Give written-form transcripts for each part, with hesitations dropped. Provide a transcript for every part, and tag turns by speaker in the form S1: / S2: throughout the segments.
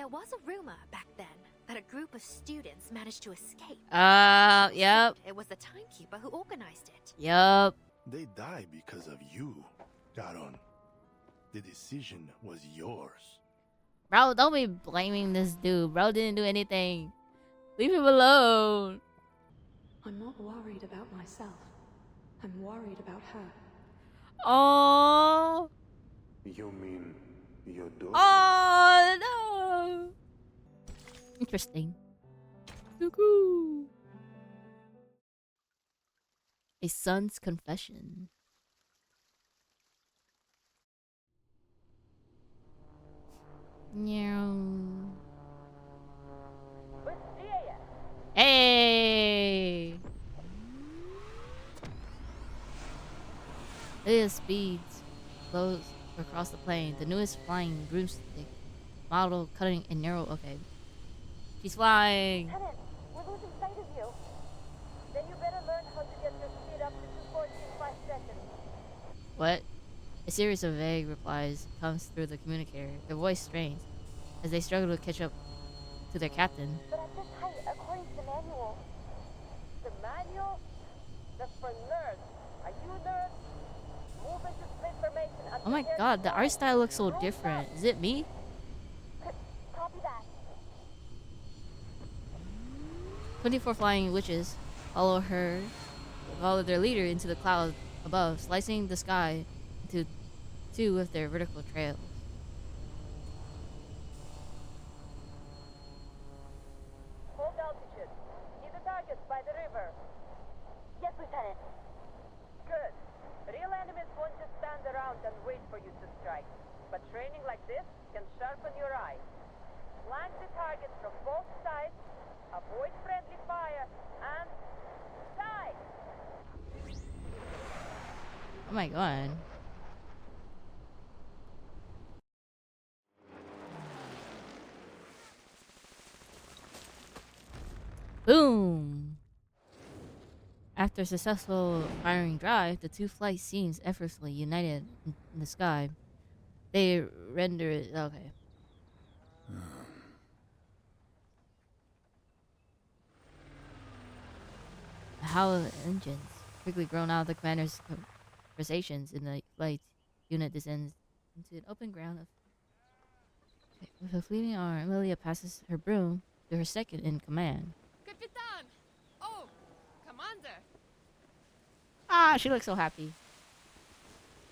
S1: There was a rumor back then that a group of students managed to escape.
S2: Yep.
S1: It was the timekeeper who organized it.
S2: Yep.
S3: They died because of you, Garon. The decision was yours.
S2: Bro, don't be blaming this dude. Bro didn't do anything. Leave him alone.
S4: I'm not worried about myself. I'm worried about her.
S2: Oh.
S5: You mean your daughter?
S2: Oh no. Interesting. Cuckoo. A son's confession. Hey! Leia speeds flows across the plain. The newest flying broomstick model cutting a narrow. Okay, she's flying.
S6: Lieutenant, we're losing sight of you. Then you better learn how to get your speed up to 240 in 5 seconds.
S2: What? A series of vague replies comes through the communicator. Their voice strains as they struggle to catch up to their captain.
S6: But at this height, according to the manual. The manual? That's for nerds. Are you nerds? Move into split formation.
S2: Oh my god, the art style looks so different. Is it me?
S6: Copy that.
S2: 24 flying witches follow their leader into the clouds above, slicing the sky into two with their vertical trails.
S6: Hold altitude. See the targets by the river. Yes, Lieutenant. Good. Real enemies won't just stand around and wait for you to strike. But training like this can sharpen your eye. Flank the targets from both sides, avoid friendly fire, and die!
S2: Oh my god. Boom! After a successful firing drive, the two flight seems effortlessly united in the sky. They render it. Okay. The howl of engines quickly grown out of the commander's conversations in the flight unit descends into an open ground of. Okay, with a fleeting arm, Amelia passes her broom to her second in command.
S7: Capitan! Oh, Commander!
S2: Ah, she looks so happy.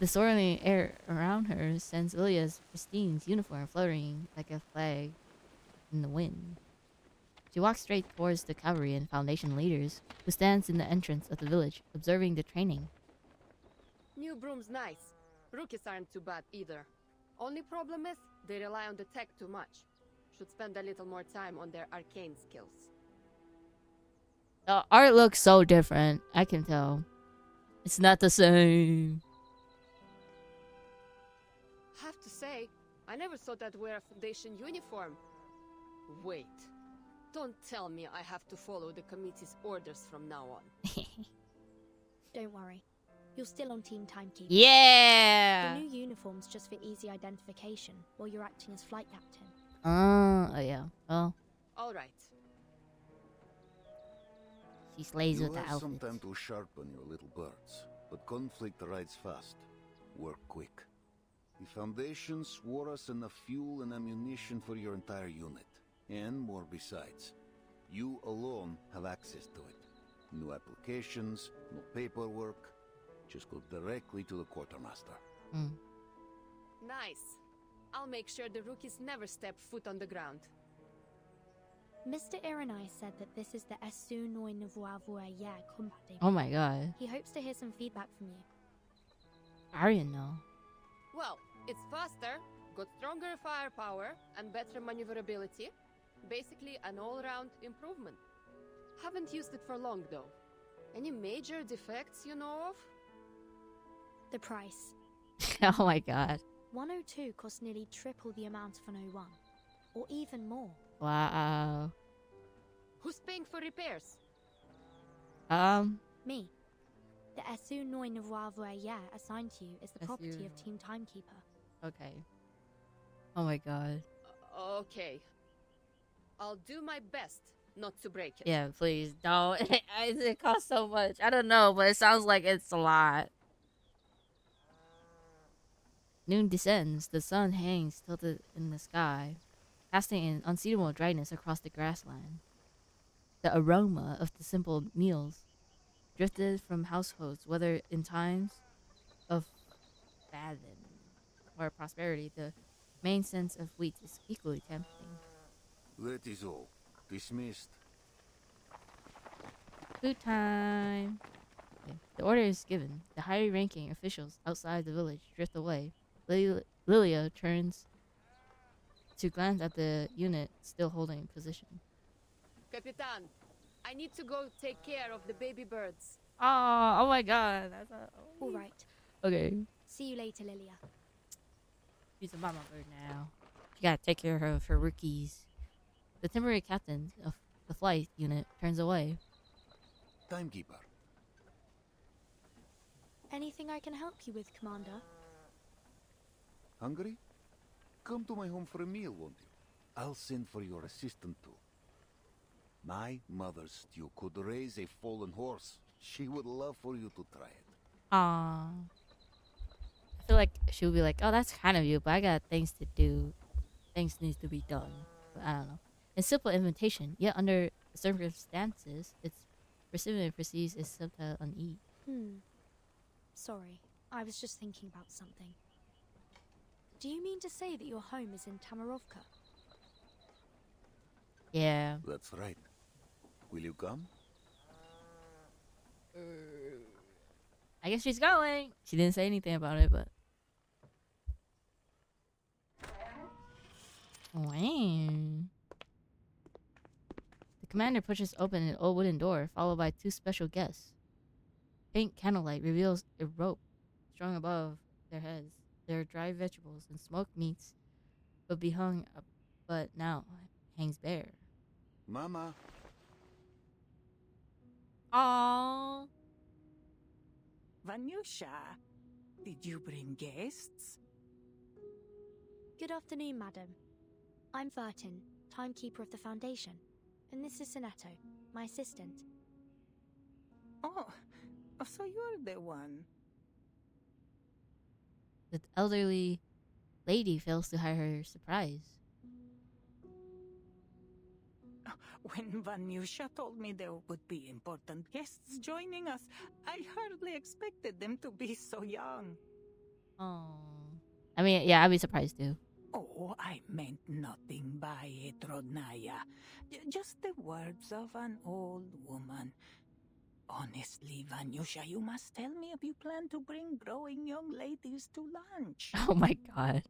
S2: The swirling air around her sends Ilya's pristine uniform floating like a flag in the wind. She walks straight towards the cavalry and Foundation leaders, who stands in the entrance of the village, observing the training.
S7: New broom's nice. Rookies aren't too bad either. Only problem is, they rely on the tech too much. Should spend a little more time on their arcane skills.
S2: The art looks so different, I can tell. It's not the same.
S7: Have to say, I never thought I'd wear a Foundation uniform. Wait. Don't tell me I have to follow the committee's orders from now on.
S8: Don't worry. You're still on Team Timekeeper.
S2: Yeah!
S8: The new uniform's just for easy identification while you're acting as flight captain.
S2: Oh yeah. Well,
S7: Alright.
S2: she slays
S5: You
S2: with the
S5: have some
S2: outfits.
S5: time to sharpen your little birds, but conflict rides fast. Work quick. The Foundation swore us enough fuel and ammunition for your entire unit, and more besides. You alone have access to it. No applications, no paperwork. Just go directly to the quartermaster.
S7: Nice. I'll make sure the rookies never step foot on the ground.
S8: Mr. Iranai said that this is the Esu Noi Nouveau Voyer combat debut.
S2: Oh my god.
S8: He hopes to hear some feedback from you.
S2: I didn't know.
S7: Well, it's faster, got stronger firepower, and better maneuverability. Basically, an all-round improvement. Haven't used it for long, though. Any major defects you know of?
S8: The price.
S2: Oh my god.
S8: 102 costs nearly triple the amount of an 01. Or even more.
S2: Wow.
S7: Who's paying for repairs?
S8: Me. The Esu Noi Nouveau Voyer assigned to you is the property
S2: Esu.
S8: of Team Timekeeper.
S2: Okay. Oh my god.
S7: Okay. I'll do my best not to break it.
S2: Yeah, please don't. It costs so much. I don't know, but it sounds like it's a lot. Noon descends. The sun hangs tilted in the sky, casting an unseeable dryness across the grassland. The aroma of the simple meals drifted from households, whether in times of famine or prosperity. The main sense of wheat is equally tempting.
S5: That is all. Dismissed.
S2: Food time. Okay. The order is given. The higher-ranking officials outside the village drift away. Lilia turns to glance at the unit still holding position.
S7: Capitan, I need to go take care of the baby birds.
S2: Oh my god.
S8: All right.
S2: Okay.
S8: See you later, Lilia.
S2: She's a mama bird now. She gotta take care of her rookies. The temporary captain of the flight unit turns away.
S5: Timekeeper.
S8: Anything I can help you with, Commander?
S5: Hungry? Come to my home for a meal, won't you? I'll send for your assistant too. My mother's stew could raise a fallen horse. She would love for you to try it.
S2: Aww. I feel like she would be like, oh, that's kind of you, but I got things to do. Things needs to be done. But I don't know. A simple invitation, yet under the circumstances, its recipient perceives a subtle unease.
S8: Sorry, I was just thinking about something. Do you mean to say that your home is in Tamarovka?
S2: Yeah.
S5: That's right. Will you come?
S2: I guess she's going. She didn't say anything about it, but. Wow. The commander pushes open an old wooden door, followed by two special guests. Faint candlelight reveals a rope strung above their heads. There are dried vegetables and smoked meats, but now hangs bare.
S5: Mama.
S2: Aww.
S9: Vanyusha, did you bring guests?
S8: Good afternoon, madam. I'm Vertin, timekeeper of the Foundation. And this is Sonetto, my assistant.
S9: Oh, so you're the one.
S2: The elderly lady fails to hide her surprise.
S9: When Vanyusha told me there would be important guests joining us, I hardly expected them to be so young.
S2: Oh. I mean, yeah, I'd be surprised too.
S9: Oh, I meant nothing by it, Rodnaya. Just the words of an old woman. Honestly, Vanyusha, you must tell me if you plan to bring growing young ladies to lunch.
S2: Oh my god.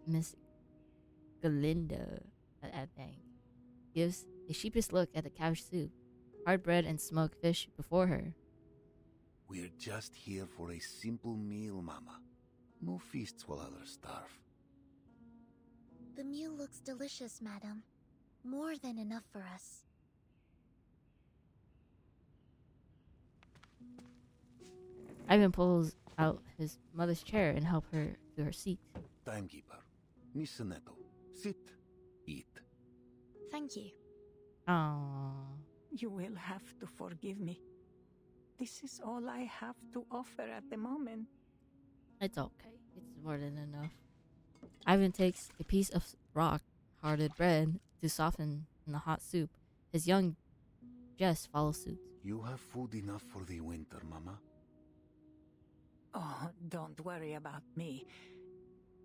S2: Miss Galinda, I think, gives a sheepish look at the cabbage soup, hard bread, and smoked fish before her.
S5: We're just here for a simple meal, Mama. No feasts while others starve.
S1: The meal looks delicious, madam. More than enough for us.
S2: Ivan pulls out his mother's chair and helps her to her seat.
S5: Timekeeper. Miss Sonetto. Sit. Eat.
S8: Thank you.
S2: Aww.
S9: You will have to forgive me. This is all I have to offer at the moment.
S2: It's okay. It's more than enough. Ivan takes a piece of rock-hearted bread to soften in the hot soup. His young Jess follows suit.
S5: You have food enough for the winter, Mama.
S9: Oh, don't worry about me.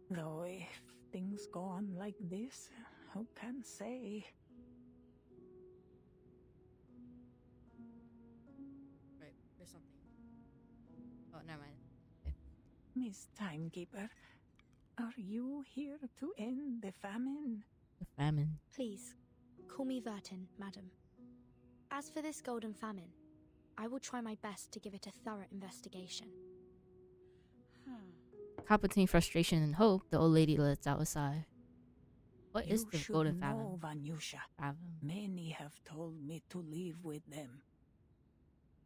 S9: Though if things go on like this, who can say?
S2: Right, there's something. Oh, never mind.
S9: Miss Timekeeper, are you here to end the famine?
S2: The famine.
S8: Please, call me Vertin, madam. As for this golden famine, I will try my best to give it a thorough investigation.
S2: Caught between frustration and hope, the old lady lets out a sigh. What is the
S9: should
S2: golden
S9: know,
S2: famine?
S9: Vanyusha.
S2: Fathom.
S9: Many have told me to leave with them.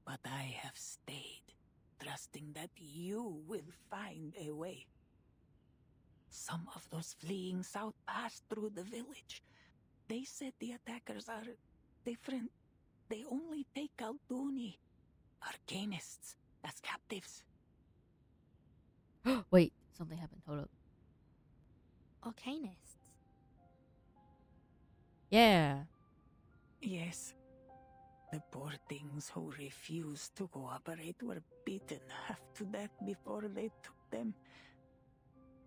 S9: But I have stayed, trusting that you will find a way. Some of those fleeing south passed through the village. They said the attackers are different. They only take out Duni, arcanists, as captives.
S2: Wait, something happened. Hold up.
S8: Arcanists?
S2: Yeah.
S9: Yes. The poor things who refused to cooperate were beaten half to death before they took them.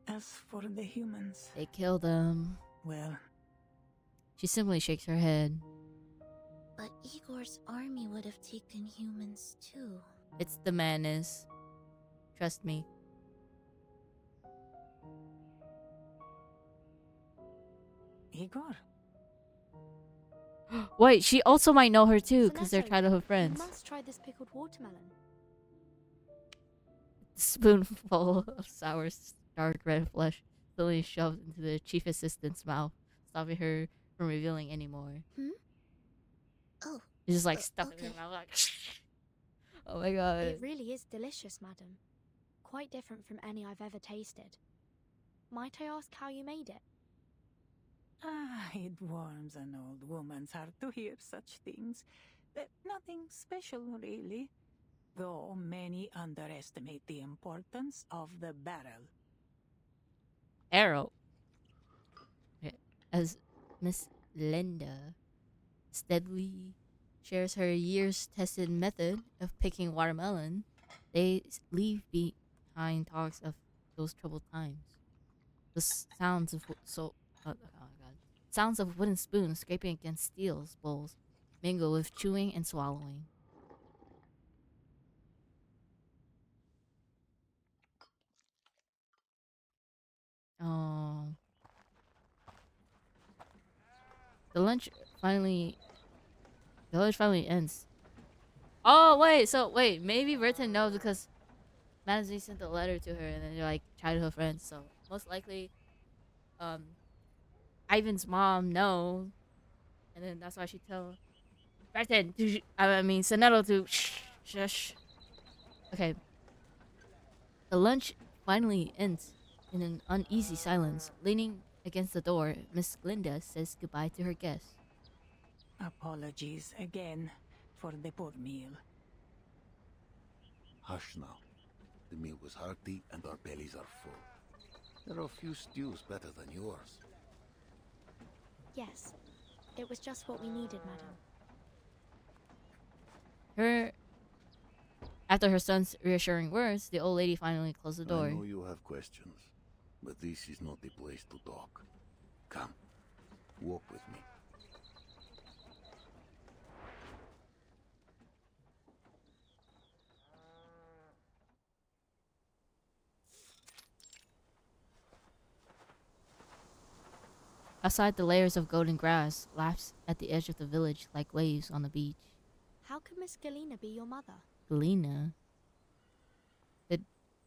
S9: As for the humans,
S2: They killed them.
S9: well,
S2: She simply shakes her head.
S1: But Igor's army would have taken humans too.
S2: It's the madness. Trust me.
S9: Igor,
S2: Wait, she also might know her too, because they're
S8: Sonetto,
S2: childhood friends.
S8: You must try this pickled watermelon.
S2: Spoonful of sour, dark red flesh slowly shoved into the chief assistant's mouth, stopping her from revealing anymore.
S1: Oh,
S2: It's just like stuck in
S1: okay.
S2: her mouth, like. Oh my god.
S8: It really is delicious, madam. Quite different from any I've ever tasted. Might I ask how you made it?
S9: it warms an old woman's heart to hear such things. Nothing special, really. Though many underestimate the importance of the barrel.
S2: Arrow. Okay. As Miss Linda steadily shares her years-tested method of picking watermelon, they leave behind talks of those troubled times. The sounds of sounds of wooden spoons scraping against steel bowls mingle with chewing and swallowing. Oh. The lunch finally ends. Oh wait, maybe Burton knows because Madison sent a letter to her and then they're like childhood friends, so most likely Ivan's mom knows, and then that's why she tell Burton to Sonetto to shush. Okay. The lunch finally ends in an uneasy silence. Leaning against the door, Miss Glinda says goodbye to her guests.
S9: Apologies again for the poor meal.
S5: Hush now. The meal was hearty and our bellies are full. There are a few stews better than yours.
S8: Yes. It was just what we needed, madam.
S2: After her son's reassuring words, the old lady finally closed the door.
S5: I know you have questions, but this is not the place to talk. Come, walk with me.
S2: Outside, the layers of golden grass laps at the edge of the village like waves on the beach.
S8: How could Miss Galena be your mother?
S2: Galena? The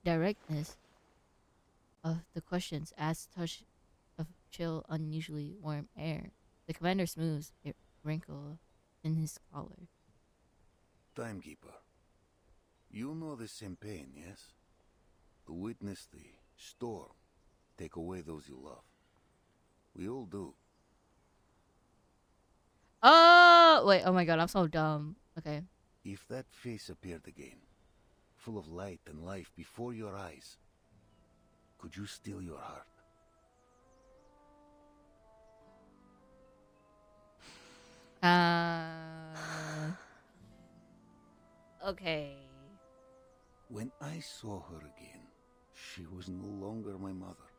S2: directness of the questions adds a touch of chill, unusually warm air. The commander smooths a wrinkle in his collar.
S5: Timekeeper, you know the same pain, yes? To witness the storm take away those you love. We all do.
S2: Oh! Wait, oh my god, I'm so dumb. Okay.
S5: If that face appeared again, full of light and life before your eyes, could you steal your heart?
S2: Okay.
S5: When I saw her again, she was no longer my mother,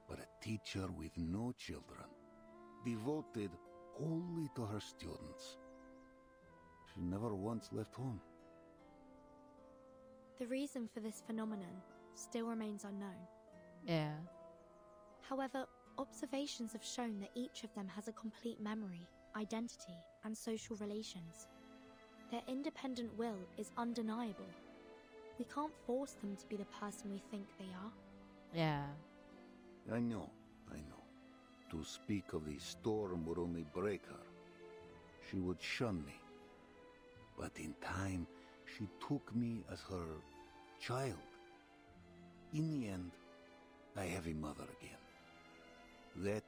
S5: but a teacher with no children, devoted wholly to her students. She never once left home.
S8: The reason for this phenomenon still remains unknown.
S2: Yeah.
S8: However, observations have shown that each of them has a complete memory, identity, and social relations. Their independent will is undeniable. We can't force them to be the person we think they are.
S2: Yeah.
S5: I know. To speak of the storm would only break her. She would shun me. But in time, she took me as her child. In the end, I have a mother again. That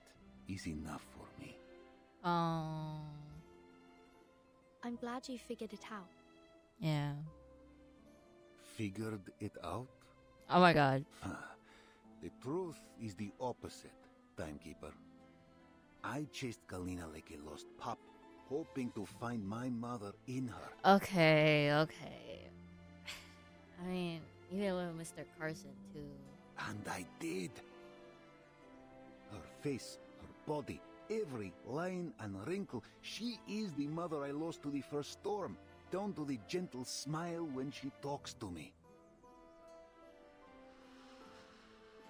S5: is enough for me.
S2: Oh,
S8: I'm glad you figured it out.
S2: yeah.
S5: Figured it out?
S2: Oh my god.
S5: The truth is the opposite, Timekeeper. I chased Galina like a lost pup, hoping to find my mother in her.
S2: Okay. I mean, even with Mr. Carson too.
S5: And I did. Her face, her body, every line and wrinkle. She is the mother I lost to the first storm, down to the gentle smile when she talks to me.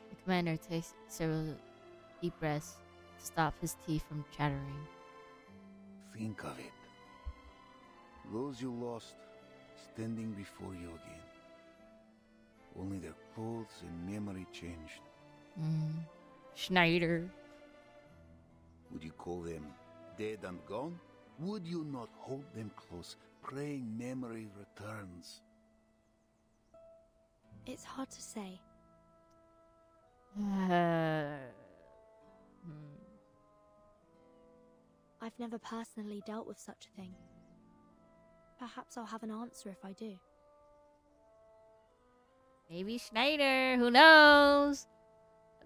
S2: The commander takes several deep breaths to stop his teeth from chattering.
S5: Think of it. Those you lost, standing before you again. Only their clothes and memory changed.
S2: Schneider.
S5: Would you call them dead and gone? Would you not hold them close, praying memory returns?
S8: It's hard to say. I've never personally dealt with such a thing. Perhaps I'll have an answer if I do.
S2: Maybe Schneider. Who knows?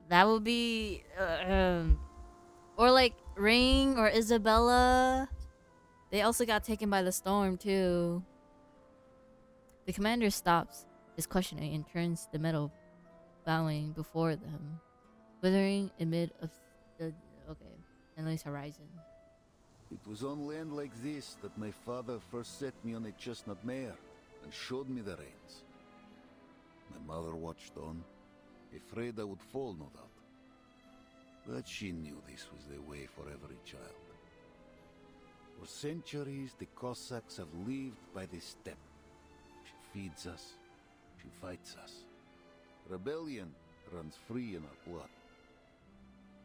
S2: That would be, or like Ring or Isabella. They also got taken by the storm too. The commander stops his questioning and turns the metal, bowing before them, withering amid of the endless horizon.
S5: It was on land like this that my father first set me on a chestnut mare and showed me the reins. My mother watched on, afraid I would fall, no doubt. But she knew this was the way for every child. For centuries, the Cossacks have lived by the steppe. She feeds us, she fights us. Rebellion runs free in our blood.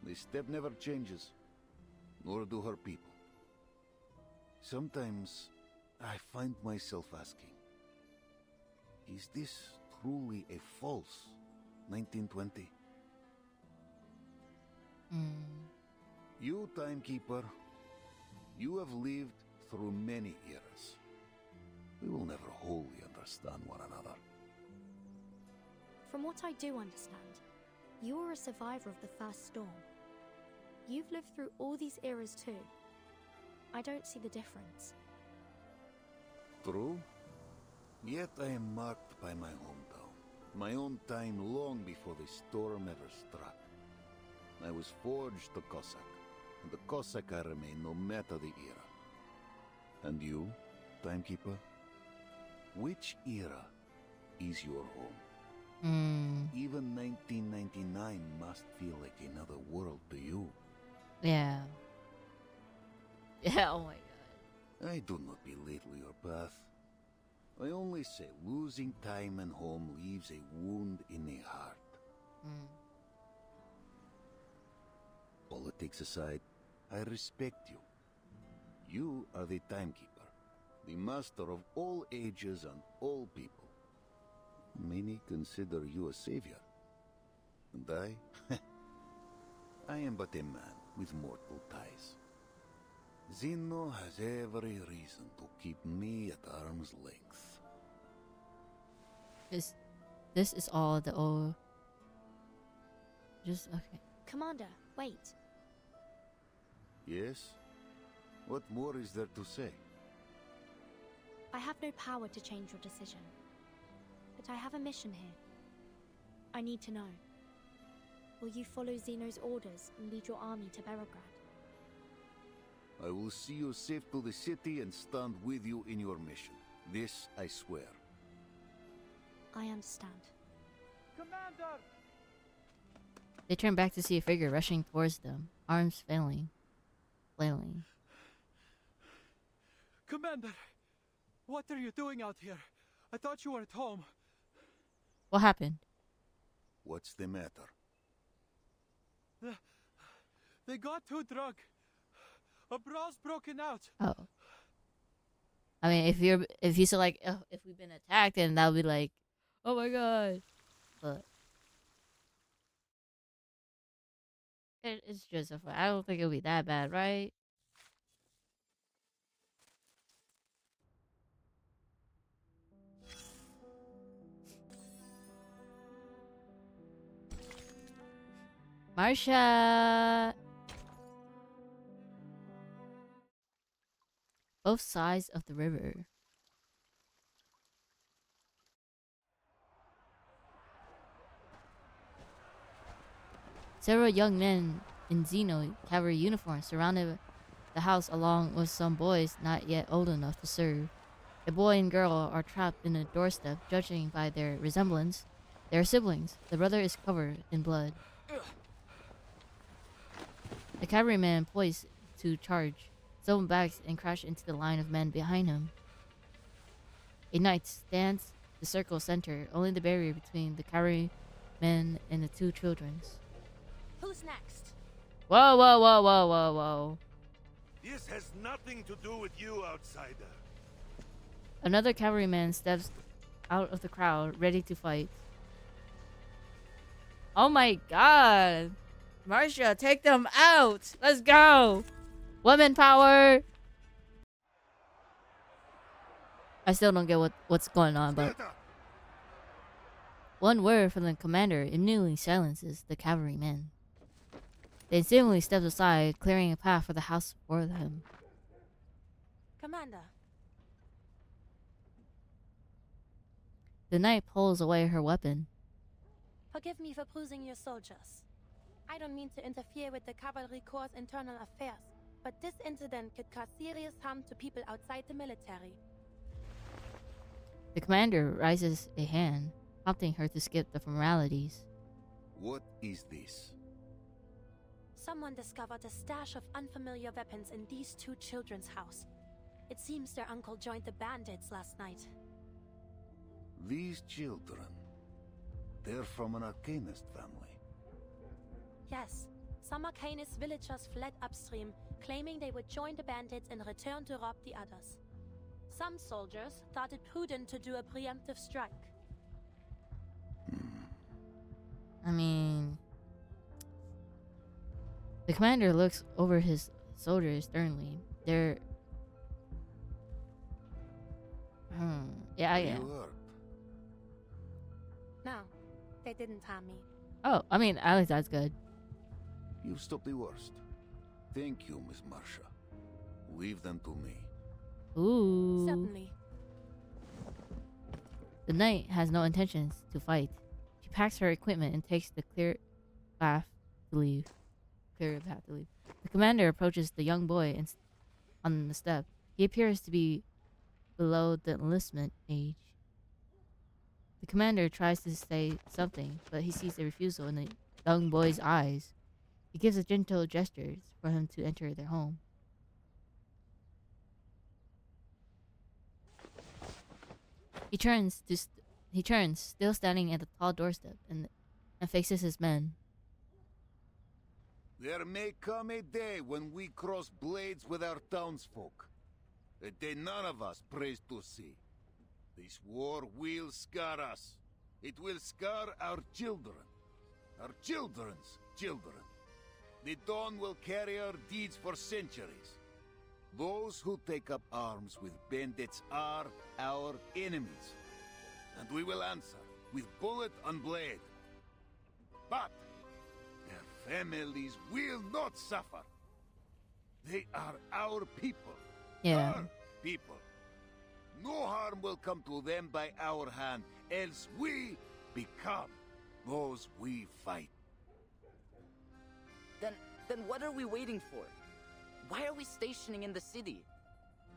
S5: The steppe never changes, nor do her people. Sometimes I find myself asking, is this truly a false 1920? You, Timekeeper, you have lived through many eras. We will never wholly understand one another.
S8: From what I do understand, you are a survivor of the first storm. You've lived through all these eras too. I don't see the difference.
S5: True. Yet I am marked by my hometown. My own time long before the storm ever struck. I was forged a Cossack, and the Cossack I remain no matter the era. And you, Timekeeper? Which era is your home? Even 1999 must feel like another world to you.
S2: Yeah. Yeah, oh my god.
S5: I do not belittle your path. I only say losing time and home leaves a wound in the heart. Politics aside, I respect you. You are the Timekeeper, the master of all ages and all people. Many consider you a savior. And I am but a man with mortal ties. Zeno has every reason to keep me at arm's length.
S2: This is all the old. Okay.
S8: Commander, wait.
S5: Yes? What more is there to say?
S8: I have no power to change your decision. But I have a mission here. I need to know. Will you follow Zeno's orders and lead your army to Belgrade?
S5: I will see you safe to the city and stand with you in your mission. This I swear.
S8: I understand.
S10: Commander!
S2: They turn back to see a figure rushing towards them, arms flailing.
S10: Commander! What are you doing out here? I thought you were at home.
S2: What happened?
S5: What's the matter?
S10: They got too drunk. A brawl's broken out.
S2: Oh. I mean, if you said like, oh, if we've been attacked, then that would be like, oh my god. But It's just a fight. I don't think it'll be that bad, right? Marcia! Both sides of the river. Several young men in Xeno cavalry uniforms surrounded the house along with some boys not yet old enough to serve. A boy and girl are trapped in a doorstep, judging by their resemblance. They are siblings. The brother is covered in blood. The cavalryman poised to charge, stumbled back and crashed into the line of men behind him. A knight stands the circle center, only the barrier between the cavalryman and the two children.
S8: Who's next?
S2: Whoa, whoa, whoa, whoa, whoa, whoa.
S3: This has nothing to do with you, outsider.
S2: Another cavalryman steps out of the crowd, ready to fight. Oh my god! Marcia, take them out! Let's go! Woman power! I still don't get what's going on, but one word from the commander immediately silences the cavalrymen. They instantly step aside, clearing a path for the house before them.
S8: Commander.
S2: The knight pulls away her weapon.
S8: Forgive me for bruising your soldiers. I don't mean to interfere with the Cavalry Corps' internal affairs, but this incident could cause serious harm to people outside the military.
S2: The commander raises a hand, prompting her to skip the formalities.
S5: What is this?
S8: Someone discovered a stash of unfamiliar weapons in these two children's house. It seems their uncle joined the bandits last night.
S5: These children, they're from an Arcanist family.
S8: Yes, some Arcanist villagers fled upstream, claiming they would join the bandits and return to rob the others. Some soldiers thought it prudent to do a preemptive strike.
S2: I mean... The commander looks over his soldiers sternly. They're... Yeah,
S5: Are
S2: yeah.
S5: you hurt?
S8: No, they didn't harm me.
S2: Oh, I mean, at least that's good.
S5: You've stopped the worst. Thank you, Miss Marcia. Leave them to me.
S2: Ooh.
S8: Certainly.
S2: The knight has no intentions to fight. She packs her equipment and takes the clear path to leave. The commander approaches the young boy on the step. He appears to be below the enlistment age. The commander tries to say something, but he sees a refusal in the young boy's eyes. He gives a gentle gesture for him to enter their home. He turns, still standing at the tall doorstep, and faces his men.
S5: There may come a day when we cross blades with our townsfolk. A day none of us prays to see. This war will scar us. It will scar our children. Our children's children. The dawn will carry our deeds for centuries. Those who take up arms with bandits are our enemies. And we will answer with bullet and blade. But their families will not suffer. They are our people.
S2: Yeah.
S5: Our people. No harm will come to them by our hand, else we become those we fight.
S11: Then what are we waiting for? Why are we stationing in the city?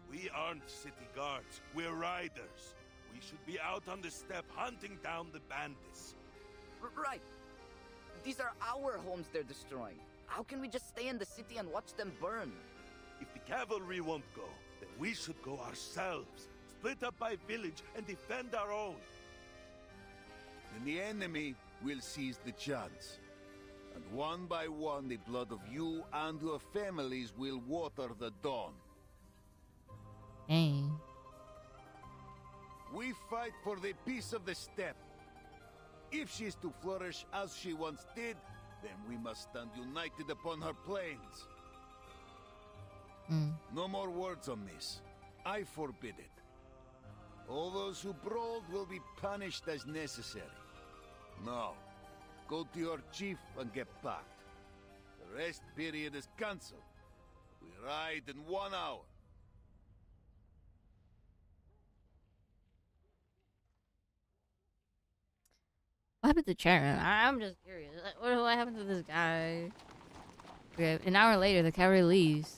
S3: We aren't city guards, we're riders. We should be out on the steppe hunting down the bandits.
S11: Right. These are our homes they're destroying. How can we just stay in the city and watch them burn?
S3: If the cavalry won't go, then we should go ourselves. Split up by village and defend our own.
S5: Then the enemy will seize the chance. And one by one the blood of you and your families will water the dawn.
S2: Dang.
S5: We fight for the peace of the steppe. If she is to flourish as she once did, then we must stand united upon her plains.
S2: Mm.
S5: No more words on this. I forbid it. All those who brawled will be punished as necessary. Now, go to your chief and get packed. The rest period is cancelled. We ride in 1 hour.
S2: What happened to Charon? I'm just curious. What happened to this guy? Okay, an hour later, the cavalry leaves.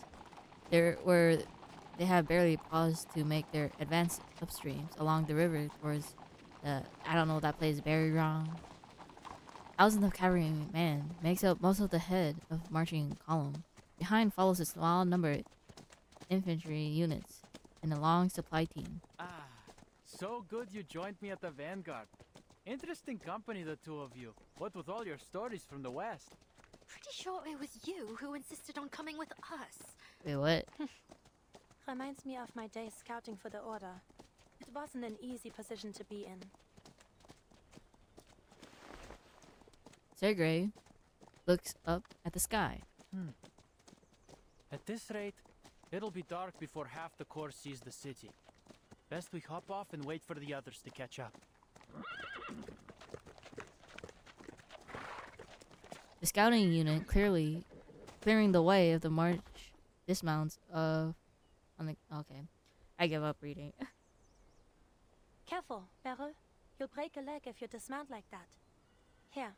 S2: They have barely paused to make their advance upstreams along the river towards the, I don't know, that place very wrong. Thousands of cavalrymen makes up most of the head of marching column. Behind follows a small number of infantry units and a long supply team.
S10: Ah, so good you joined me at the vanguard. Interesting company, the two of you. What with all your stories from the West?
S8: Pretty sure it was you who insisted on coming with us.
S2: Wait, what?
S12: Reminds me of my days scouting for the Order. It wasn't an easy position to be in.
S2: Sergei looks up at the sky.
S10: At this rate, it'll be dark before half the corps sees the city. Best we hop off and wait for the others to catch up.
S2: The scouting unit clearing the way of the march dismounts okay. I give up reading.
S12: Careful, Beryl. You'll break a leg if you dismount like that. Here,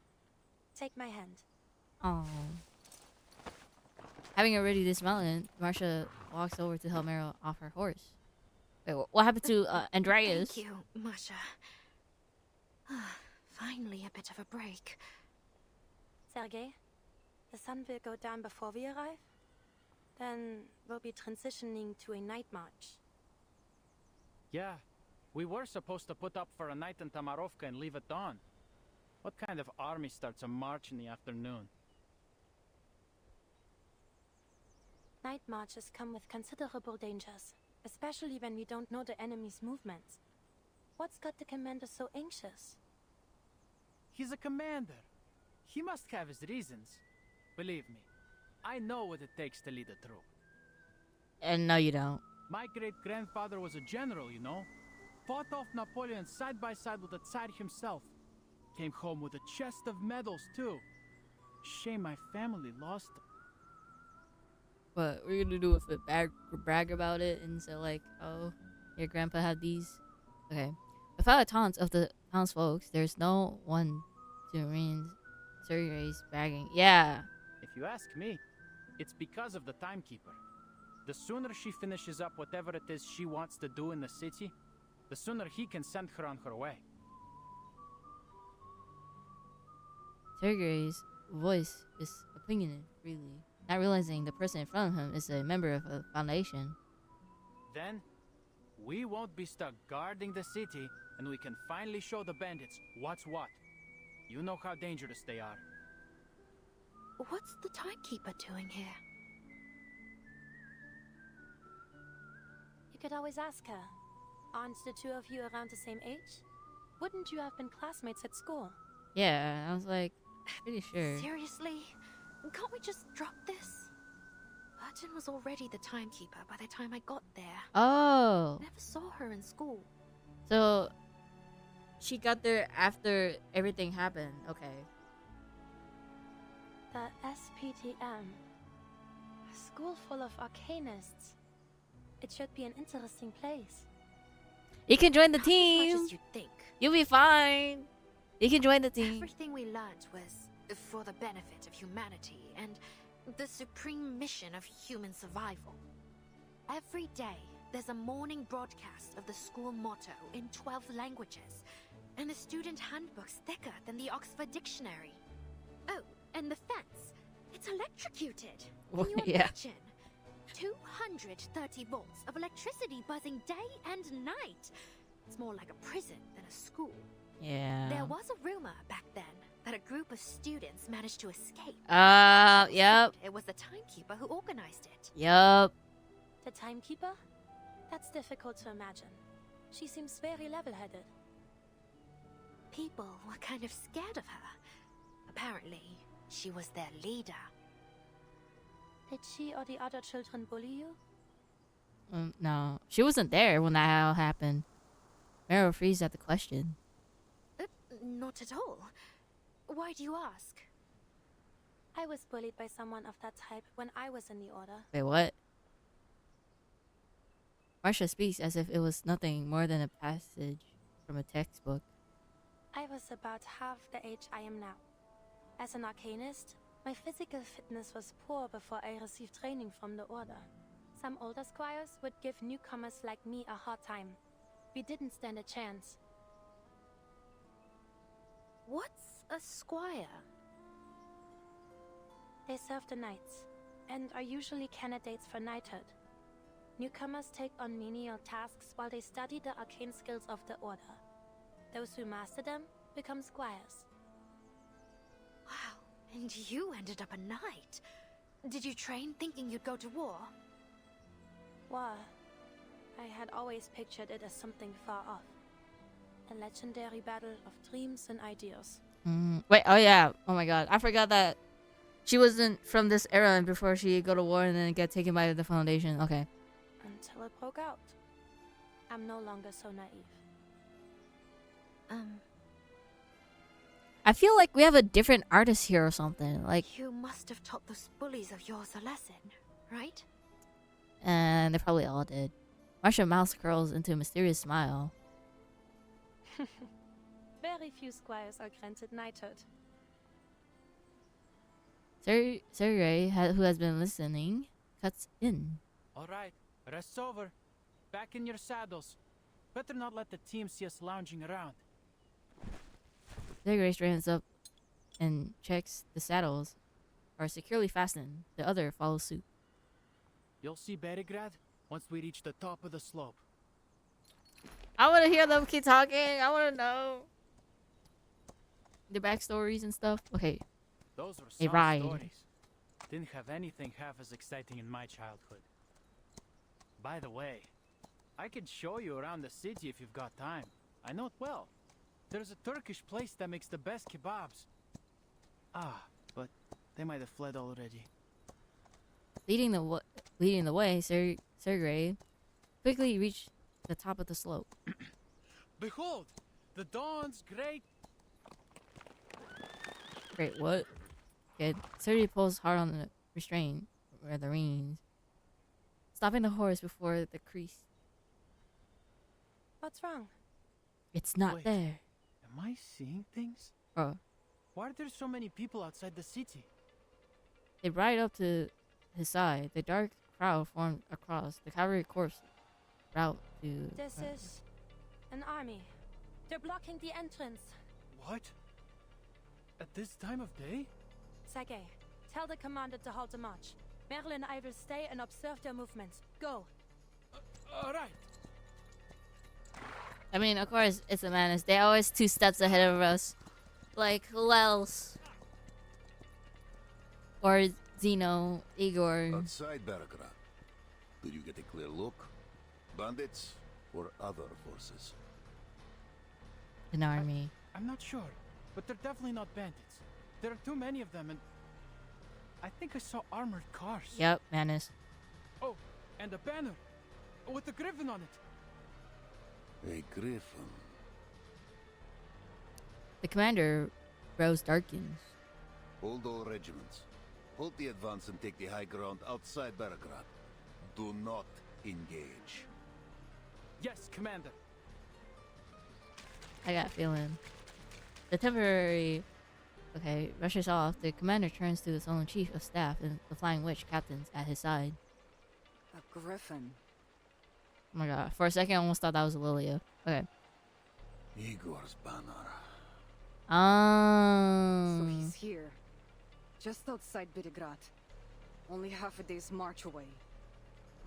S12: take my hand.
S2: Oh. Having already dismounted, Marcia walks over to help Meryl off her horse. Wait, what happened to Andreas?
S8: Thank you, Masha. Finally, a bit of a break.
S12: Sergei, the sun will go down before we arrive. Then we'll be transitioning to a night march.
S10: Yeah, we were supposed to put up for a night in Tamarovka and leave at dawn. What kind of army starts a march in the afternoon?
S12: Night marches come with considerable dangers, especially when we don't know the enemy's movements. What's got the commander so anxious?
S10: He's a commander. He must have his reasons. Believe me, I know what it takes to lead a troop.
S2: And no, you don't.
S10: My great-grandfather was a general, you know. Fought off Napoleon side by side with the Tsar himself. Came home with a chest of medals, too. Shame my family lost him.
S2: What we're gonna do with it? Brag about it and say like, oh, your grandpa had these. Okay. Without the taunts of the townsfolk, there's no one to remain Sergei's bragging. Yeah.
S10: If you ask me, it's because of the timekeeper. The sooner she finishes up whatever it is she wants to do in the city, the sooner he can send her on her way.
S2: Sergei's voice is opinionated freely, not realizing the person in front of him is a member of a foundation.
S10: Then, we won't be stuck guarding the city, and we can finally show the bandits what's what. You know how dangerous they are.
S8: What's the timekeeper doing here?
S12: You could always ask her. Aren't the two of you around the same age? Wouldn't you have been classmates at school?
S2: Yeah, I was like, pretty sure.
S8: Seriously? Can't we just drop this? Burton was already the timekeeper by the time I got there.
S2: Oh.
S8: Never saw her in school.
S2: So, she got there after everything happened. Okay.
S12: The SPTM. A school full of arcanists. It should be an interesting place.
S2: You can join the
S8: Not
S2: team.
S8: as much as you think.
S2: You'll be fine. You can join the team.
S8: Everything we learned was for the benefit of humanity and the supreme mission of human survival. Every day, there's a morning broadcast of the school motto in 12 languages, and the student handbook's thicker than the Oxford Dictionary. Oh, and the fence. It's electrocuted. Can you
S2: Yeah.
S8: imagine? 230 volts of electricity buzzing day and night. It's more like a prison than a school.
S2: Yeah.
S8: There was a rumor back then that a group of students managed to escape.
S2: Yep.
S8: It was the timekeeper who organized it.
S2: Yup.
S12: The timekeeper? That's difficult to imagine. She seems very level-headed.
S8: People were kind of scared of her. Apparently,
S12: She was their leader.
S8: Did she or the other children bully you?
S2: No, she wasn't there when that all happened. Meryl freezes at the question.
S12: Not at all. Why do you ask?
S8: I was bullied by someone of that type when I was in the Order.
S2: Wait, what? Marcia speaks as if it was nothing more than a passage from a textbook.
S8: I was about half the age I am now. As an arcanist, my physical fitness was poor before I received training from the Order. Some older squires would give newcomers like me a hard time. We didn't stand a chance.
S12: What's a squire?
S8: They serve the knights, and are usually candidates for knighthood. Newcomers take on menial tasks while they study the arcane skills of the Order. Those who master them become squires.
S12: Wow, and you ended up a knight. Did you train thinking you'd go to war?
S8: War. I had always pictured it as something far off. A legendary battle of dreams and ideas.
S2: Wait, oh yeah. Oh my god. I forgot that she wasn't from this era and before she go to war and then get taken by the Foundation. Okay.
S8: Until it broke out. I'm no longer so naive.
S2: I feel like we have a different artist here or something. Like,
S12: You must have taught those bullies of yours a lesson, right?
S2: and they probably all did. Marcia's mouth curls into a mysterious smile.
S8: Very few squires are granted knighthood.
S2: Sergei, who has been listening, cuts in.
S10: All right, rest's over. Back in your saddles. Better not let the team see us lounging around.
S2: Sergei stands up and checks the saddles are securely fastened. The other follows suit.
S10: You'll see Berigrad once we reach the top of the slope.
S2: I want to hear them keep talking. I want to know the backstories and stuff. Okay.
S10: Those were
S2: They
S10: some
S2: ride.
S10: stories. Didn't have anything half as exciting in my childhood. By the way, I could show you around the city if you've got time. I know it well. There's a Turkish place that makes the best kebabs. But they might have fled already.
S2: Leading the way, Sergei quickly reached the top of the slope.
S10: Behold, the dawn's great.
S2: Great, what? Good. Sergei pulls hard on the restraint, or the reins, stopping the horse before the crease.
S8: What's wrong?
S2: It's not
S10: Wait.
S2: there.
S10: Am I seeing things?
S2: Oh.
S10: Why are there so many people outside the city?
S2: They ride up to his side. The dark crowd formed across the cavalry corps route to...
S8: This is an army. They're blocking the entrance.
S10: What? At this time of day?
S8: Sergei, tell the commander to halt the march. Merle and I will stay and observe their movements. Go.
S10: All right.
S2: I mean, of course, it's a menace. They're always 2 steps ahead of us. Like, who else? Or Zeno, Igor.
S5: Outside Baragrad, did you get a clear look? Bandits or other forces?
S2: An army.
S10: I'm not sure, but they're definitely not bandits. There are too many of them, and I think I saw armored cars.
S2: Yep, menace.
S10: Oh, and a banner with a griffin on it.
S5: A griffin.
S2: The commander, Rose darkens.
S5: Hold all regiments. Hold the advance and take the high ground outside Baragrad. Do not engage.
S10: Yes, Commander.
S2: I got a feeling. The temporary... Okay, rushes off. The commander turns to his own chief of staff and the Flying Witch captains at his side.
S13: A griffin.
S2: Oh my god. For a second, I almost thought that was Lilia. Okay.
S5: Igor's banner.
S13: So he's here. Just outside Birigrad. Only half a day's march away.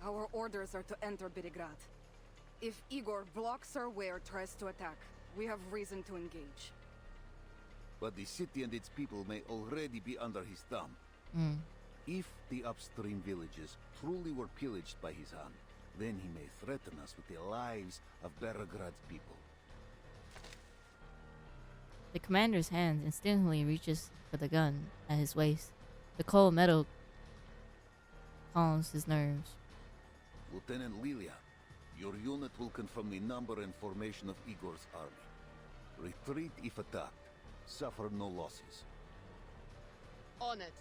S13: Our orders are to enter Birigrad. If Igor blocks our way or tries to attack, we have reason to engage.
S5: But the city and its people may already be under his thumb. If the upstream villages truly were pillaged by his hand, then he may threaten us with the lives of Berograd's people.
S2: The commander's hand instinctively reaches for the gun at his waist. The cold metal calms his nerves.
S5: Lieutenant Lilia, your unit will confirm the number and formation of Igor's army. Retreat if attacked. Suffer no losses.
S7: On it.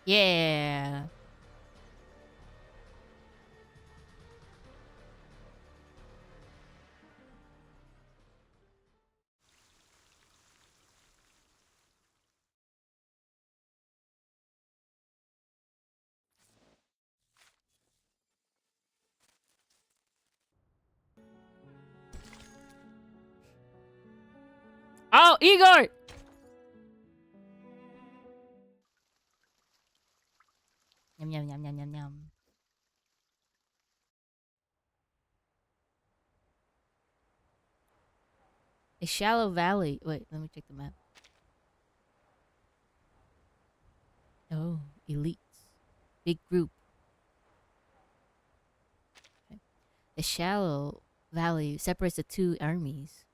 S2: Yeah. Oh, Igor! Yum, yum, yum, yum, yum, yum. A shallow valley. Wait, let me check the map. Oh, elites. Big group. Okay. The shallow valley separates the two armies.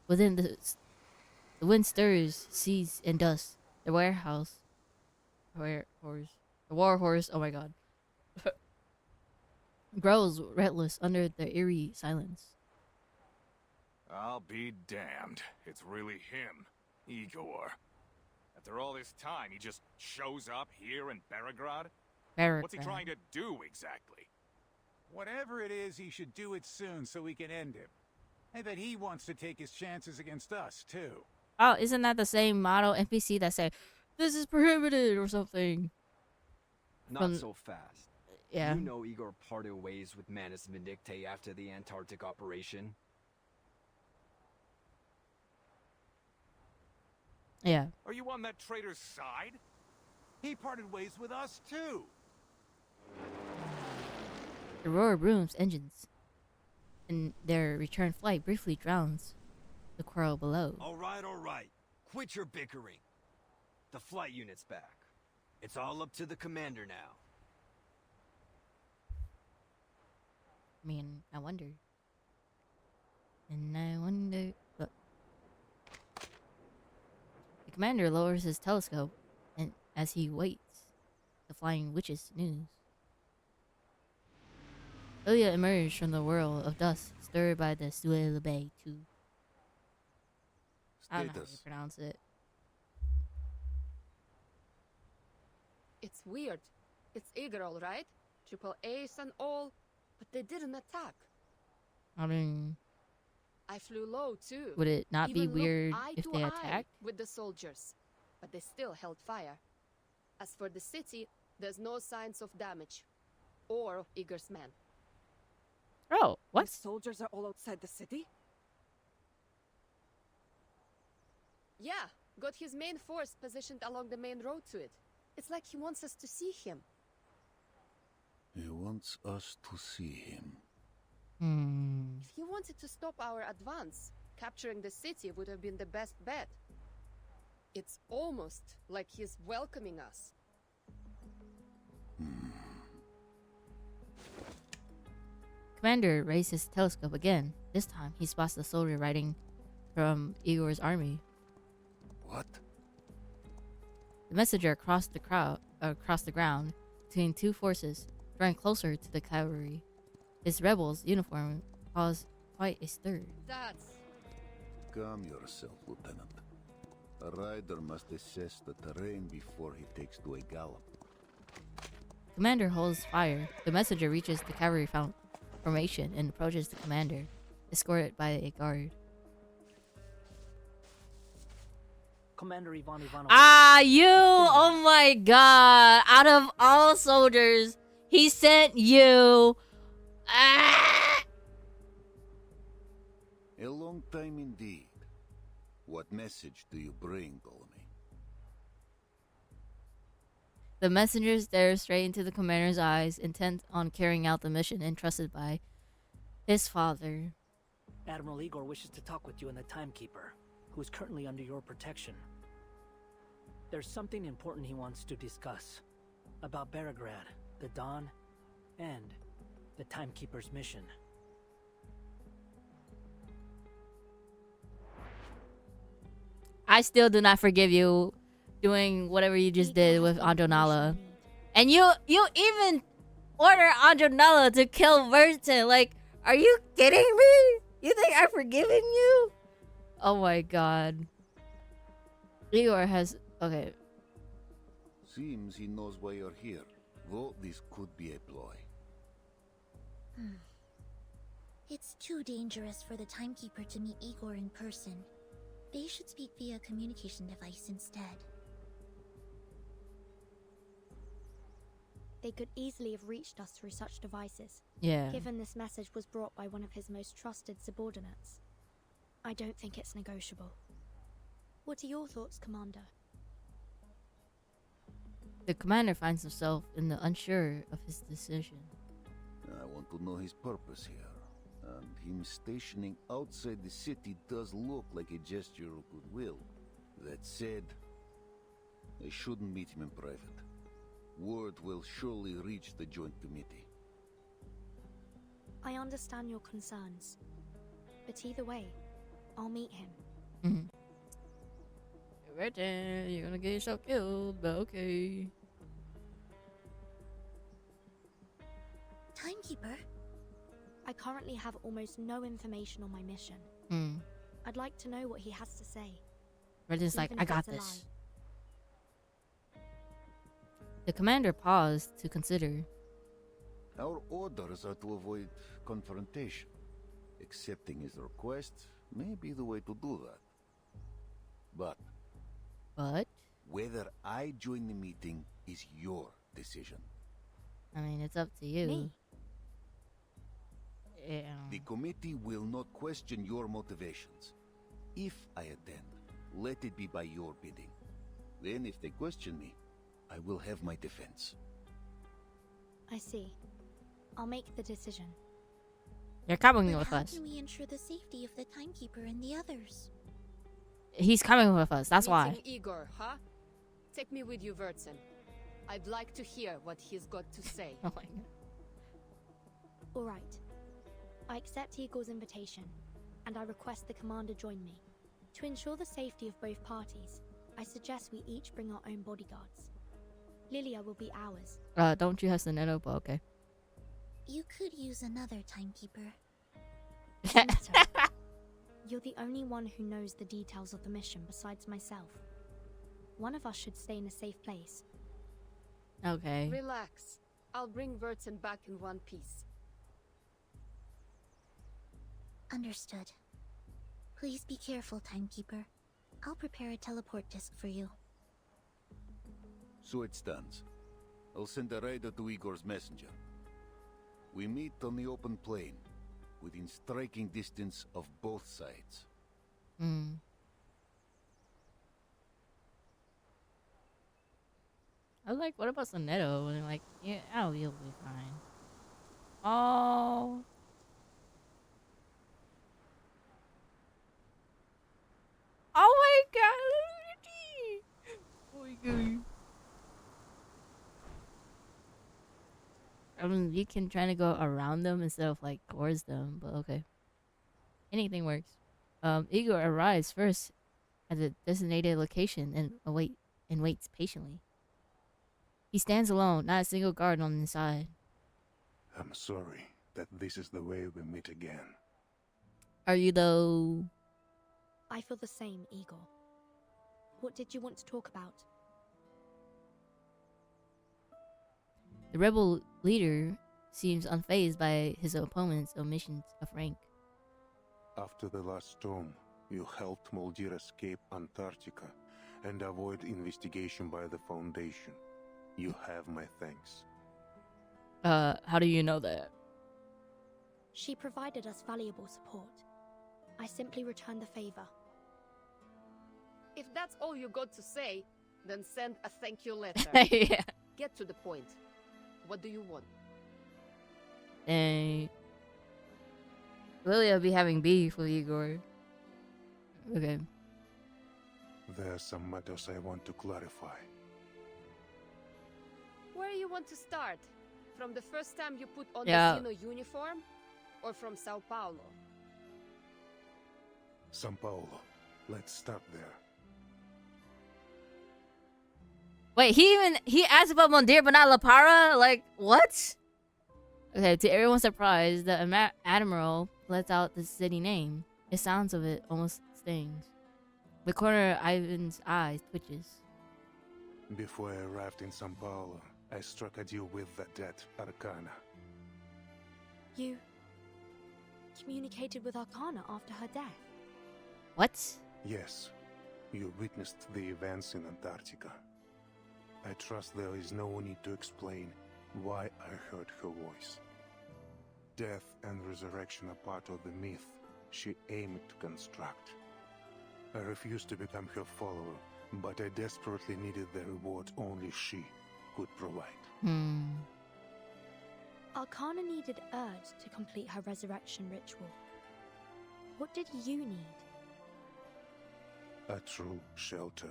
S2: Within the wind stirs seas and dust. The war horse, oh my god, grows restless under the eerie silence.
S14: I'll be damned. It's really him, Igor. After all this time, he just shows up here in Beregrad? What's he trying to do exactly?
S15: Whatever it is, he should do it soon so we can end him. I bet he wants to take his chances against us, too.
S2: Oh, isn't that the same model NPC that say, "This is prohibited" or something?
S16: Not so fast.
S2: Yeah.
S16: You know Igor parted ways with Manus Vindictae after the Antarctic operation?
S2: Yeah.
S14: Are you on that traitor's side?
S15: He parted ways with us, too.
S2: The roar booms engines, and their return flight briefly drowns the quarrel below.
S17: All right. Quit your bickering. The flight unit's back. It's all up to the commander now.
S2: I mean, I wonder. And I wonder. Look. The commander lowers his telescope, and as he waits, the flying witch's news. Ilya emerged from the whirl of dust, stirred by the Suez Bay too. I don't know how you pronounce it.
S7: It's weird. It's Igor, all right? Triple ace and all, but they didn't attack.
S2: I mean,
S7: I flew low too.
S2: would it not be
S7: Even looked
S2: weird
S7: eye
S2: if
S7: to
S2: they
S7: eye
S2: attacked?
S7: with the soldiers, but they still held fire. As for the city, there's no signs of damage, or of Igor's men.
S2: Oh, what?
S13: The soldiers are all outside the city?
S7: Yeah, got his main force positioned along the main road to it. It's like he wants us to see him.
S5: He wants us to see him.
S7: If he wanted to stop our advance, capturing the city would have been the best bet. It's almost like he's welcoming us.
S2: Commander raised his telescope again. This time, he spots the soldier riding from Igor's army.
S5: What?
S2: The messenger crossed the ground between two forces, drawing closer to the cavalry. His rebel's uniform caused quite a stir.
S7: That's...
S5: Calm yourself, Lieutenant. A rider must assess the terrain before he takes to a gallop.
S2: Commander holds fire. The messenger reaches the cavalry formation and approaches the commander, escorted by a guard.
S18: Commander Ivan Ivanovich.
S2: Ah, you! Oh my god! Out of all soldiers, he sent you. Ah!
S5: A long time indeed. What message do you bring, Ptolemy?
S2: The messenger stares straight into the commander's eyes, intent on carrying out the mission entrusted by his father.
S18: Admiral Igor wishes to talk with you and the Timekeeper, who is currently under your protection. There's something important he wants to discuss about Beregrad, the Dawn, and the Timekeeper's mission.
S2: I still do not forgive you doing whatever you just did with Andronala. And you even order Andronala to kill Verton. Like, are you kidding me? You think I've forgiven you? Oh my god. Igor has... Okay.
S5: Seems he knows why you're here, though this could be a ploy.
S1: It's too dangerous for the timekeeper to meet Igor in person. They should speak via communication device instead.
S8: They could easily have reached us through such devices.
S2: Yeah.
S8: Given this message was brought by one of his most trusted subordinates. I don't think it's negotiable. What are your thoughts, Commander?
S2: The commander finds himself in the unsure of his decision.
S5: I want to know his purpose here. And him stationing outside the city does look like a gesture of goodwill. That said, I shouldn't meet him in private. Word will surely reach the Joint Committee.
S8: I understand your concerns. But either way, I'll meet him.
S2: Right there, you're gonna get yourself killed, but okay.
S1: Timekeeper?
S8: I currently have almost no information on my mission. I'd like to know what he has to say.
S2: Redden's like,
S8: even
S2: I
S8: if
S2: got
S8: it's a
S2: this.
S8: lie.
S2: The commander paused to consider.
S5: Our orders are to avoid confrontation. Accepting his request may be the way to do that. But whether I join the meeting is your decision.
S2: I mean, it's up to you.
S8: Me?
S2: Yeah.
S5: The committee will not question your motivations. If I attend, let it be by your bidding. Then if they question me, I will have my defense.
S8: I see. I'll make the decision.
S2: You're coming
S1: But
S2: with
S1: how
S2: us.
S1: can we ensure the safety of the timekeeper and the others?
S2: He's coming with us, that's why.
S7: Meeting Igor, huh? Take me with you, Vertson. I'd like to hear what he's got to say.
S2: Oh my god.
S8: Alright. I accept Igor's invitation, and I request the commander join me. To ensure the safety of both parties, I suggest we each bring our own bodyguards. Lilia will be ours.
S2: Don't you have Soneto, but okay.
S1: You could use another timekeeper.
S8: Soneto, you're the only one who knows the details of the mission besides myself. One of us should stay in a safe place.
S2: Okay.
S7: Relax. I'll bring Vertson back in one piece.
S1: Understood. Please be careful, timekeeper. I'll prepare a teleport disc for you.
S5: So it stands. I'll send a rider to Igor's messenger. We meet on the open plain, within striking distance of both sides.
S2: I was like, what about Soneto? And like, yeah, oh, you'll be fine. Oh. Oh my god! Oh my god. I mean, you can try to go around them instead of like towards them, but okay. Anything works. Igor arrives first at the designated location and waits patiently. He stands alone, not a single guard on the side.
S19: I'm sorry that this is the way we meet again.
S2: Are you though?
S8: I feel the same, Igor. What did you want to talk about?
S2: The rebel leader seems unfazed by his opponent's omissions of rank.
S19: After the last storm, you helped Moldir escape Antarctica and avoid investigation by the Foundation. You have my thanks.
S2: How do you know that?
S8: She provided us valuable support. I simply returned the favor.
S7: If that's all you got to say, then send a thank you letter.
S2: Yeah.
S7: Get to the point. What do you want?
S2: Lilia be having beef with Igor. Okay.
S19: There are some matters I want to clarify.
S7: Where you want to start? From the first time you put on
S2: Yeah.
S7: the Sino uniform? Or from Sao Paulo?
S19: São Paulo. Let's start there.
S2: Wait, he asked about Mondir but not Lapara? Like, what? Okay, to everyone's surprise, the Admiral lets out the city name. The sounds of it almost stings. The corner of Ivan's eyes twitches.
S19: Before I arrived in Sao Paulo, I struck a deal with the dead Arcana.
S8: You communicated with Arcana after her death?
S2: What?
S19: Yes, you witnessed the events in Antarctica. I trust there is no need to explain why I heard her voice. Death and resurrection are part of the myth she aimed to construct. I refused to become her follower, but I desperately needed the reward only she could provide.
S8: Arcana needed Urd to complete her resurrection ritual. What did you need?
S19: A true shelter.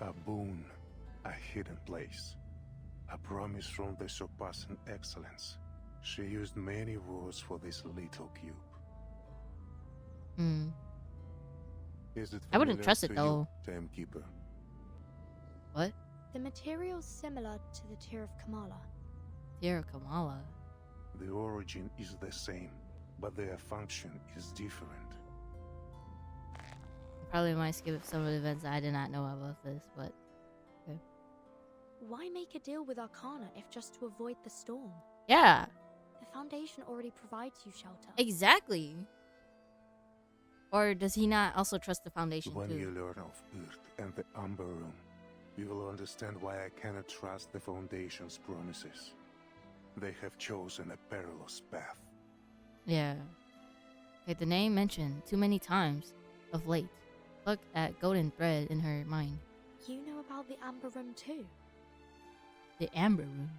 S19: A boon, a hidden place. A promise from the surpassing excellence. She used many words for this little cube. Is it
S2: I wouldn't
S19: familiar
S2: trust
S19: to
S2: it though.
S19: you, Timekeeper?
S2: What?
S8: The material's similar to the Tear of Kamala.
S2: Tear of Kamala?
S19: The origin is the same, but their function is different.
S2: Probably might skip some of the events I did not know about this, but okay.
S8: Why make a deal with Arcana if just to avoid the storm?
S2: Yeah.
S8: The Foundation already provides you shelter.
S2: Exactly. Or does he not also trust the Foundation
S19: When
S2: too?
S19: you learn of Earth and the Umber Room, you will understand why I cannot trust the Foundation's promises. They have chosen a perilous path.
S2: Yeah. Okay, the name mentioned too many times of late. Look at golden thread in her mind.
S8: You know about the Amber Room too?
S2: The Amber Room.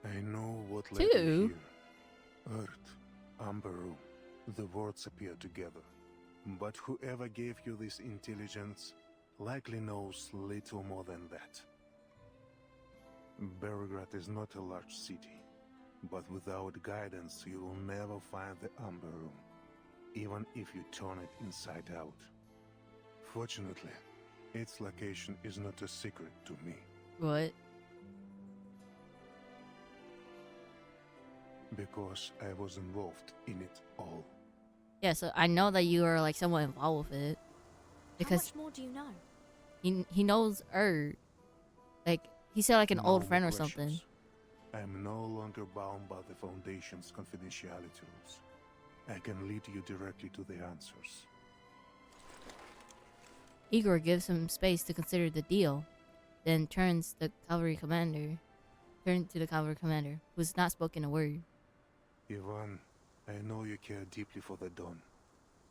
S19: I know what led you here. Earth, Umber Room. The words appear together. But whoever gave you this intelligence likely knows little more than that. Belgrade is not a large city, but without guidance you will never find the Umber Room, even if you turn it inside out. Fortunately, its location is not a secret to me.
S2: What?
S19: Because I was involved in it all.
S2: Yeah, so I know that you are like somewhat involved with it. Because
S8: How much more do you know?
S2: he knows Erd. Like he said like an old friend or something.
S19: I am no longer bound by the Foundation's confidentiality rules. I can lead you directly to the answers.
S2: Igor gives him space to consider the deal, then turns to the cavalry commander, who's not spoken a word.
S19: Ivan, I know you care deeply for the Dawn.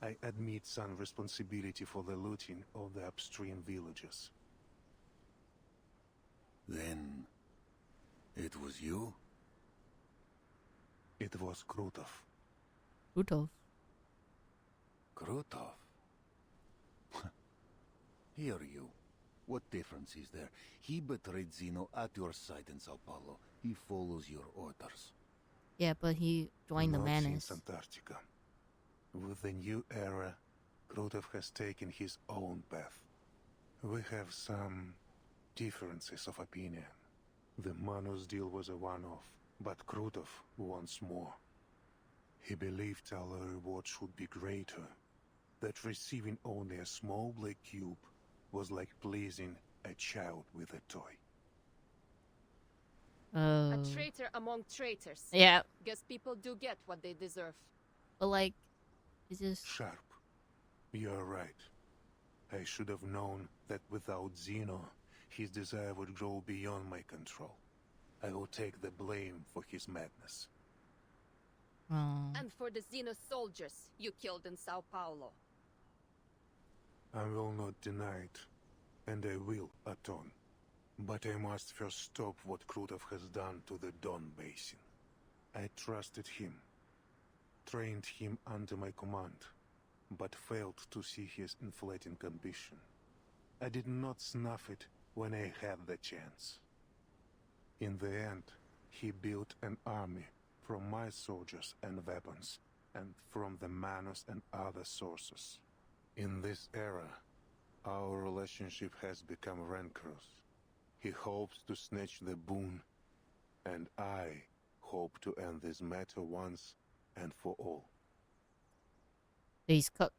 S19: I admit some responsibility for the looting of the upstream villages.
S5: Then, it was you?
S19: It was Krutov.
S2: Krutov?
S5: Krutov? Hear you. What difference is there? He betrayed Zeno at your side in Sao Paulo. He follows your orders.
S2: Yeah, but he joined the
S19: Not
S2: Manus.
S19: since Antarctica. With the new era, Krutov has taken his own path. We have some differences of opinion. The Manus deal was a one-off, but Krutov wants more. He believed our reward should be greater, that receiving only a small black cube was like pleasing a child with a toy.
S7: A traitor among traitors.
S2: Yeah.
S7: Guess people do get what they deserve.
S2: But like, it's just
S19: Sharp. You're right. I should have known that without Zeno, his desire would grow beyond my control. I will take the blame for his madness.
S7: And for the Xeno soldiers you killed in Sao Paulo.
S19: I will not deny it, and I will atone. But I must first stop what Krutov has done to the Don Basin. I trusted him, trained him under my command, but failed to see his inflating ambition. I did not snuff it when I had the chance. In the end, he built an army from my soldiers and weapons, and from the Manus and other sources. In this era, our relationship has become rancorous. He hopes to snatch the boon, and I hope to end this matter once and for all.
S2: He's cooked.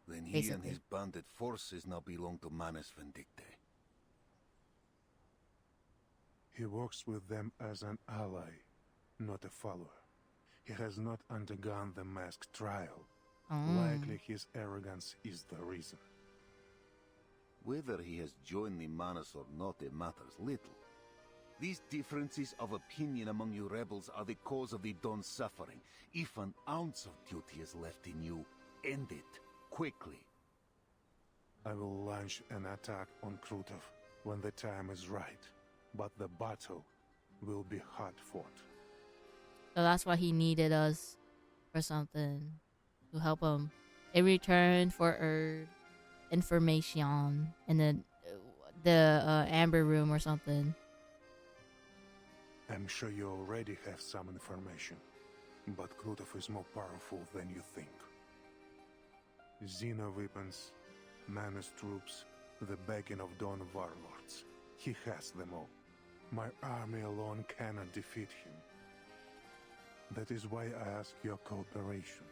S5: Then he
S2: basically.
S5: and his bandit forces now belong to Manus Vindicte.
S19: He works with them as an ally, not a follower. He has not undergone the masked trial. Likely his arrogance is the reason.
S5: Whether he has joined the Manus or not, it matters little. These differences of opinion among you rebels are the cause of the Don's suffering. If an ounce of duty is left in you, end it, quickly.
S19: I will launch an attack on Krutov when the time is right, but the battle will be hard fought.
S2: So that's why he needed us for something to help him. In return for information in the Amber Room or something.
S19: I'm sure you already have some information, but Krutov is more powerful than you think. Xeno weapons, Manus troops, the backing of Dawn warlords. He has them all. My army alone cannot defeat him. That is why I ask your cooperation.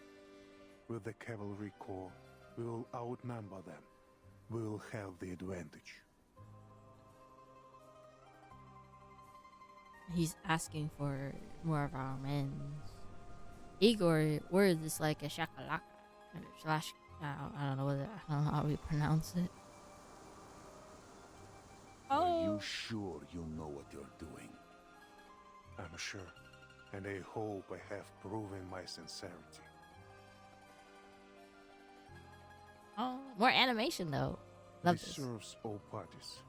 S19: With the cavalry corps, we will outnumber them. We will have the advantage.
S2: He's asking for more of our men. Igor word is like a shakalaka slash. I don't know how we pronounce it.
S5: Are you sure you know what you're doing?
S19: I'm sure, and I hope I have proven my sincerity.
S2: Oh, more animation though. Love
S19: This
S2: this.
S19: serves all parties.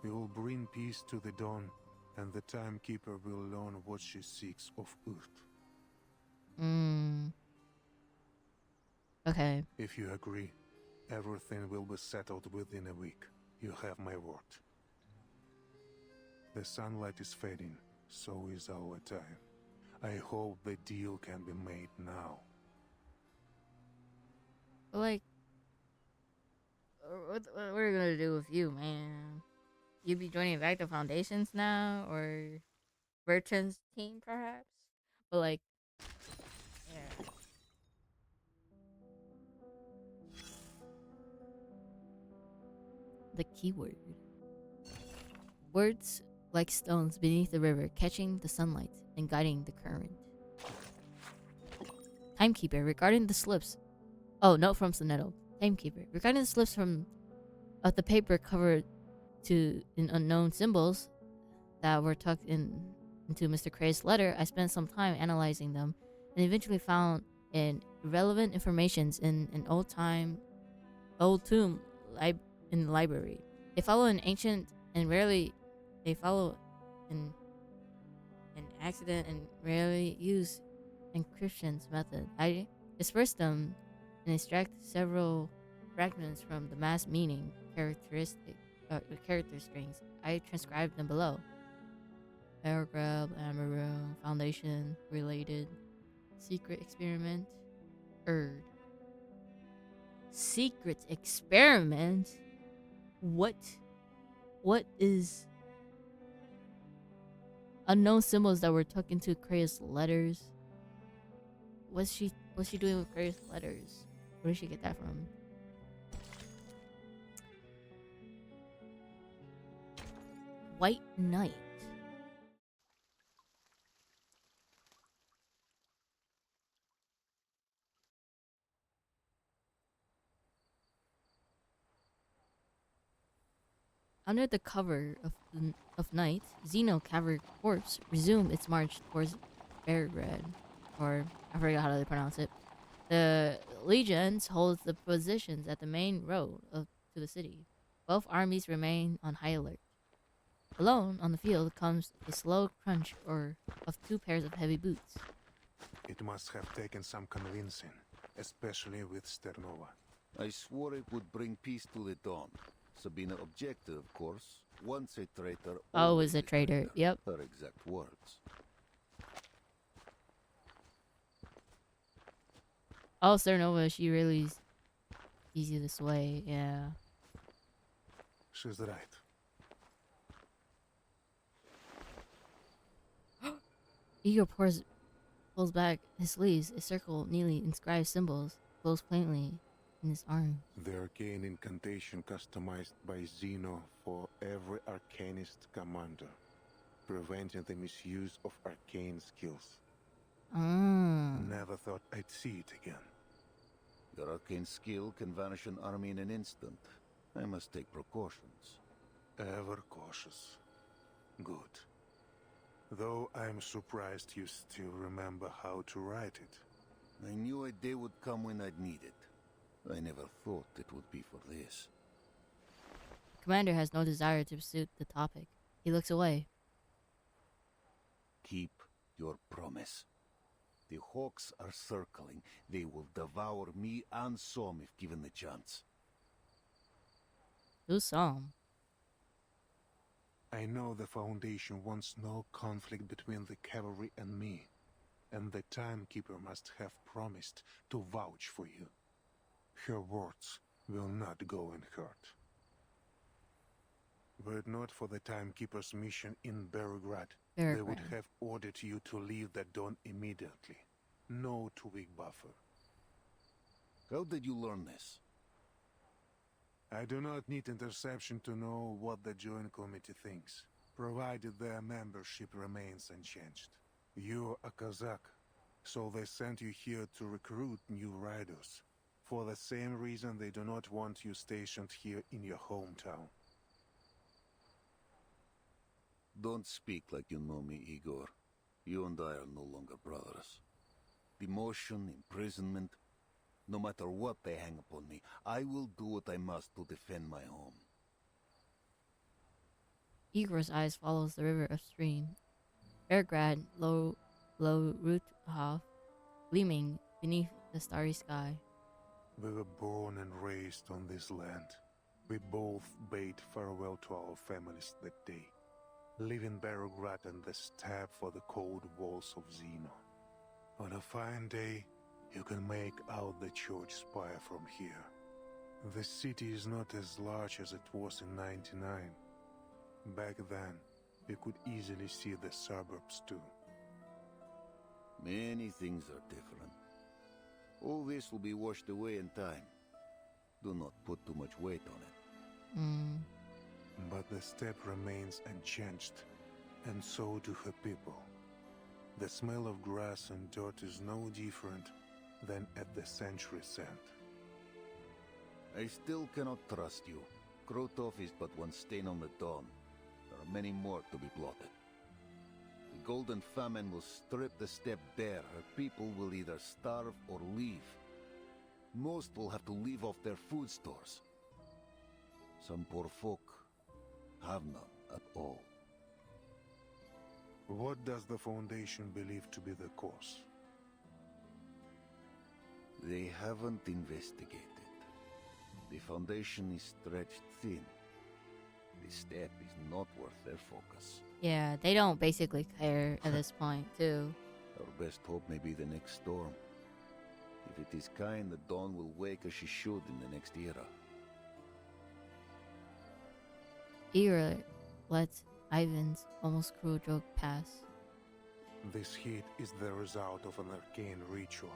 S19: We will bring peace to the Dawn, and the Timekeeper will learn what she seeks of Earth.
S2: Okay.
S19: If you agree, everything will be settled within a week. You have my word. The sunlight is fading, so is our time. I hope the deal can be made now.
S2: Like, what are we gonna do with you, man? You be joining back to Foundations now, or Bertrand's team, perhaps? But like, yeah. The keyword. Words like stones beneath the river, catching the sunlight and guiding the current. Timekeeper, regarding the slips. Oh, note from Sonetto. Timekeeper, regarding the slips of the paper covered in unknown symbols that were tucked into Mr. Cray's letter, I spent some time analyzing them and eventually found relevant information in an old tomb in the library. They follow an ancient and rarely an accident and rarely used encryption method. I dispersed them and extract several fragments from the mass meaning character strings. I transcribed them below. Paragraph, Amber Room, Foundation, related, secret experiment, Erd. Secret experiment? What is unknown symbols that were tucked into Kraya's letters? What's she doing with Kraya's letters? Where did she get that from? White Knight. Under the cover of night, Xeno Cavalry Corps resumed its march towards Belgrade, or I forgot how to pronounce it. The legions hold the positions at the main road to the city. Both armies remain on high alert. Alone on the field comes the slow crunch of two pairs of heavy boots.
S19: It must have taken some convincing, especially with Sternova.
S5: I swore it would bring peace to the Dawn. Sabina objected, of course. Once a traitor,
S2: always a traitor. Yep.
S5: Her exact words.
S2: Oh, Cernova, she really easy to sway. Yeah.
S19: She's right.
S2: Igor pulls back his sleeves. A circle neatly inscribed symbols glows plainly in his arm.
S19: The arcane incantation customized by Zeno for every arcanist commander, preventing the misuse of arcane skills. Never thought I'd see it again.
S5: Your arcane skill can vanish an army in an instant. I must take precautions.
S19: Ever cautious. Good. Though I'm surprised you still remember how to write it.
S5: I knew a day would come when I'd need it. I never thought it would be for this.
S2: Commander has no desire to pursue the topic. He looks away.
S5: Keep your promise. The hawks are circling. They will devour me and Som if given the chance.
S2: Who's Som?
S19: I know the Foundation wants no conflict between the cavalry and me, and the Timekeeper must have promised to vouch for you. Her words will not go unheard. Were it not for the Timekeeper's mission in Belgrade, they would have ordered you to leave the Dawn immediately. No 2-week buffer.
S5: How did you learn this?
S19: I do not need interception to know what the Joint Committee thinks, provided their membership remains unchanged. You're a Kazakh, so they sent you here to recruit new riders, for the same reason they do not want you stationed here in your hometown.
S5: Don't speak like you know me, Igor. You and I are no longer brothers. Demotion, imprisonment, no matter what they hang upon me, I will do what I must to defend my home.
S2: Igor's eyes follows the river upstream. Belgrade, low Ruthof, gleaming beneath the starry sky.
S19: We were born and raised on this land. We both bade farewell to our families that day, leaving Belgrade and the steppe for the cold walls of Zeno. On a fine day, you can make out the church spire from here. The city is not as large as it was in '99. Back then, you could easily see the suburbs too.
S5: Many things are different. All this will be washed away in time. Do not put too much weight on it.
S19: But the steppe remains unchanged, and so do her people. The smell of grass and dirt is no different than at the century's end.
S5: I still cannot trust you. Krotov is but one stain on the dawn. There are many more to be blotted. The Golden Famine will strip the steppe bare. Her people will either starve or leave. Most will have to leave off their food stores. Some poor folk have none at all.
S19: What does the Foundation believe to be the cause?
S5: They haven't investigated. The Foundation is stretched thin. The steppe is not worth their focus.
S2: Yeah, they don't basically care at this point, too.
S5: Our best hope may be the next storm. If it is kind, the dawn will wake as she should in the next era.
S2: Igor lets Ivan's almost cruel joke pass.
S19: This heat is the result of an arcane ritual.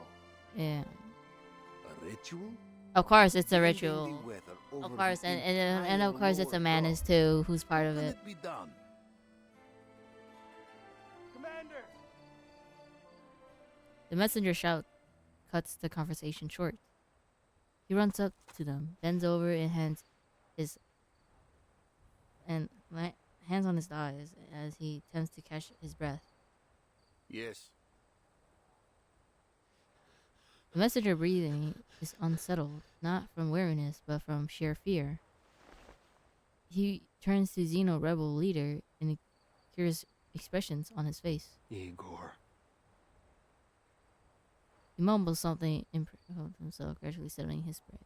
S2: Yeah.
S5: A ritual?
S2: Of course, it's a ritual. Of course, and of course, it's a Manus too, who's part of it.
S5: Be done.
S10: Commander!
S2: The messenger shout cuts the conversation short. He runs up to them, bends over, and hands on his thighs as he attempts to catch his breath.
S5: Yes.
S2: The messenger breathing is unsettled, not from weariness, but from sheer fear. He turns to Zeno rebel leader and curious expressions on his face.
S16: Igor.
S2: He mumbles something of himself, gradually settling his breath.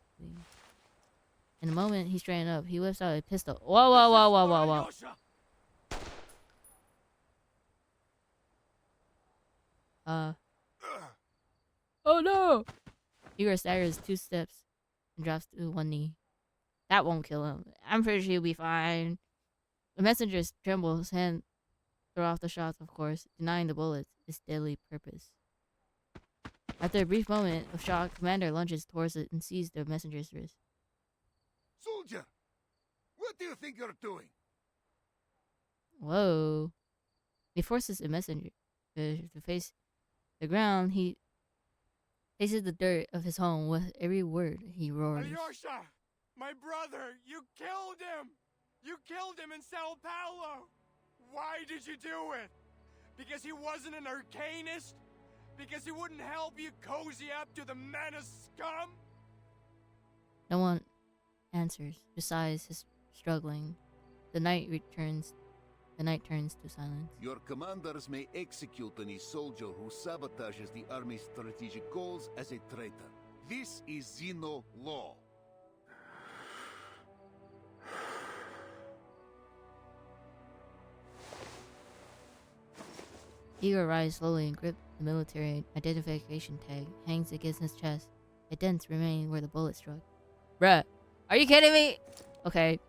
S2: In a moment, he straightened up. He whips out a pistol. Whoa, whoa, whoa, whoa, whoa, whoa. Oh no! Igor staggers 2 steps and drops to one knee. That won't kill him. I'm pretty sure he'll be fine. The messenger trembles, his hand throw off the shots, of course, denying the bullets its deadly purpose. After a brief moment of shock, Commander lunges towards it and sees the messenger's wrist.
S5: Soldier! What do you think you're doing?
S2: Whoa. He forces the messenger to face the ground. He faces the dirt of his home with every word he roars.
S20: Alyosha! My brother! You killed him! You killed him in Sao Paulo! Why did you do it? Because he wasn't an arcanist? Because he wouldn't help you cozy up to the menace scum?
S2: No one answers, besides his struggling. The night turns to silence.
S5: Your commanders may execute any soldier who sabotages the army's strategic goals as a traitor. This is Xeno law.
S2: Igor rises slowly and grips the military identification tag, hangs against his chest. A dents remain where the bullet struck. Bruh, are you kidding me? Okay.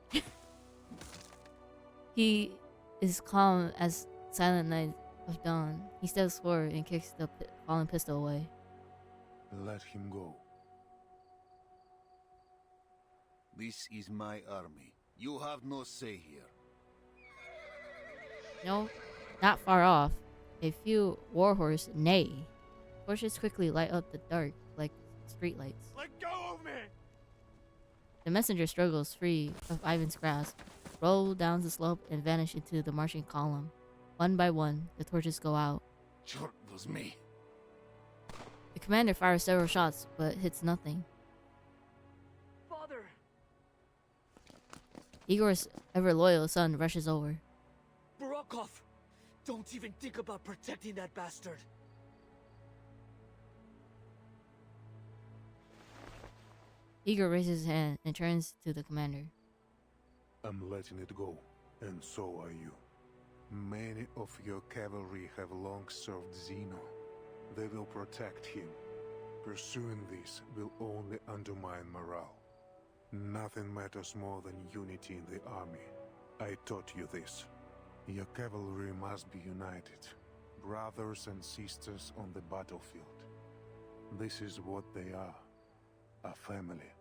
S2: He is calm as silent night of dawn. He steps forward and kicks the fallen pistol away.
S19: Let him go.
S5: This is my army. You have no say here.
S2: No, not far off. A few warhorse neigh. Torches quickly light up the dark like streetlights.
S20: Let go of me!
S2: The messenger struggles free of Ivan's grasp, roll down the slope, and vanish into the marching column. One by one, the torches go out.
S5: Sure, it was me.
S2: The commander fires several shots, but hits nothing.
S18: Father!
S2: Igor's ever-loyal son rushes over.
S18: Burakov! Don't even think about protecting that bastard!
S2: Igor raises his hand and turns to the commander.
S19: I'm letting it go, and so are you. Many of your cavalry have long served Xeno. They will protect him. Pursuing this will only undermine morale. Nothing matters more than unity in the army. I taught you this. Your cavalry must be united, brothers and sisters on the battlefield. This is what they are, a family.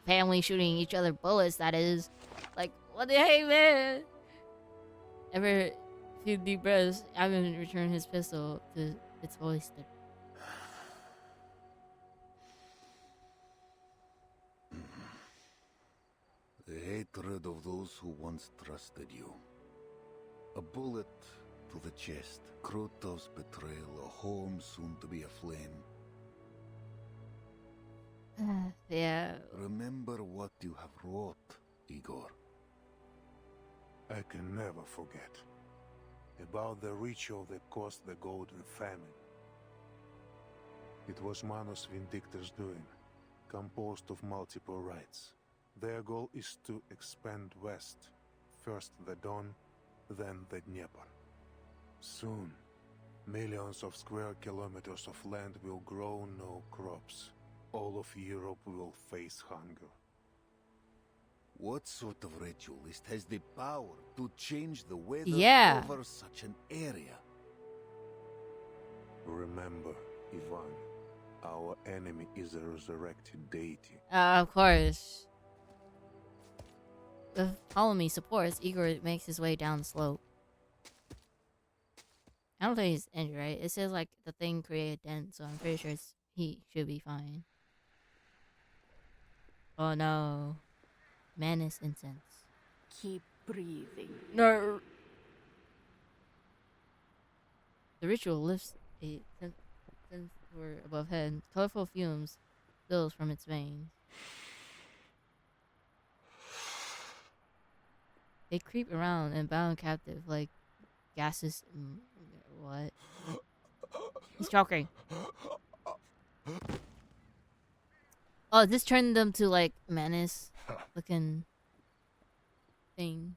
S2: Family shooting each other bullets, that is. Like, what the heck, man? Ever few deep breaths, Ivan returned his pistol to its holster.
S5: The hatred of those who once trusted you. A bullet to the chest, Krotov's betrayal, a home soon to be aflame.
S2: Yeah.
S5: Remember what you have wrought, Igor.
S19: I can never forget. About the ritual that caused the Golden Famine. It was Manus Vindictor's doing, composed of multiple rites. Their goal is to expand west, first the Don, then the Dnieper. Soon, millions of square kilometers of land will grow no crops. All of Europe will face hunger.
S5: What sort of ritualist has the power to change the weather over such an area?
S19: Remember, Ivan, our enemy is a resurrected deity.
S2: Of course. With Ptolemy supports, Igor makes his way down the slope. I don't think he's injured, right? It says like the thing created dent, so I'm pretty sure he should be fine. Oh no. Manus incense.
S9: Keep breathing.
S2: No. The ritual lifts a censer above head. Colorful fumes spills from its veins. They creep around and bound captive like gases. What? He's choking. Oh, this turned them to like Manus looking thing.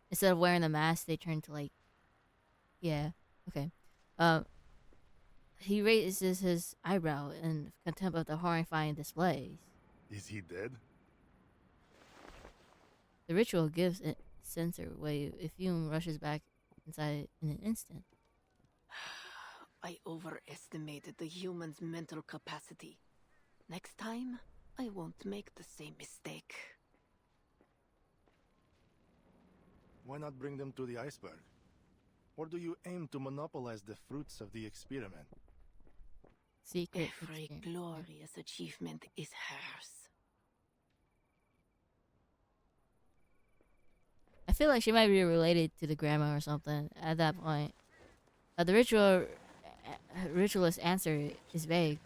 S2: Instead of wearing the mask, they turned to like, yeah, okay. he raises his eyebrow in contempt of the horrifying displays.
S21: Is he dead?
S2: The ritual gives a sensor wave. A fume rushes back inside in an instant.
S22: I overestimated the human's mental capacity. Next time, I won't make the same mistake.
S21: Why not bring them to the iceberg? Or do you aim to monopolize the fruits of the experiment?
S2: Secret
S22: Every glorious achievement is hers.
S2: I feel like she might be related to the grandma or something at that point. The ritualist answer is vague.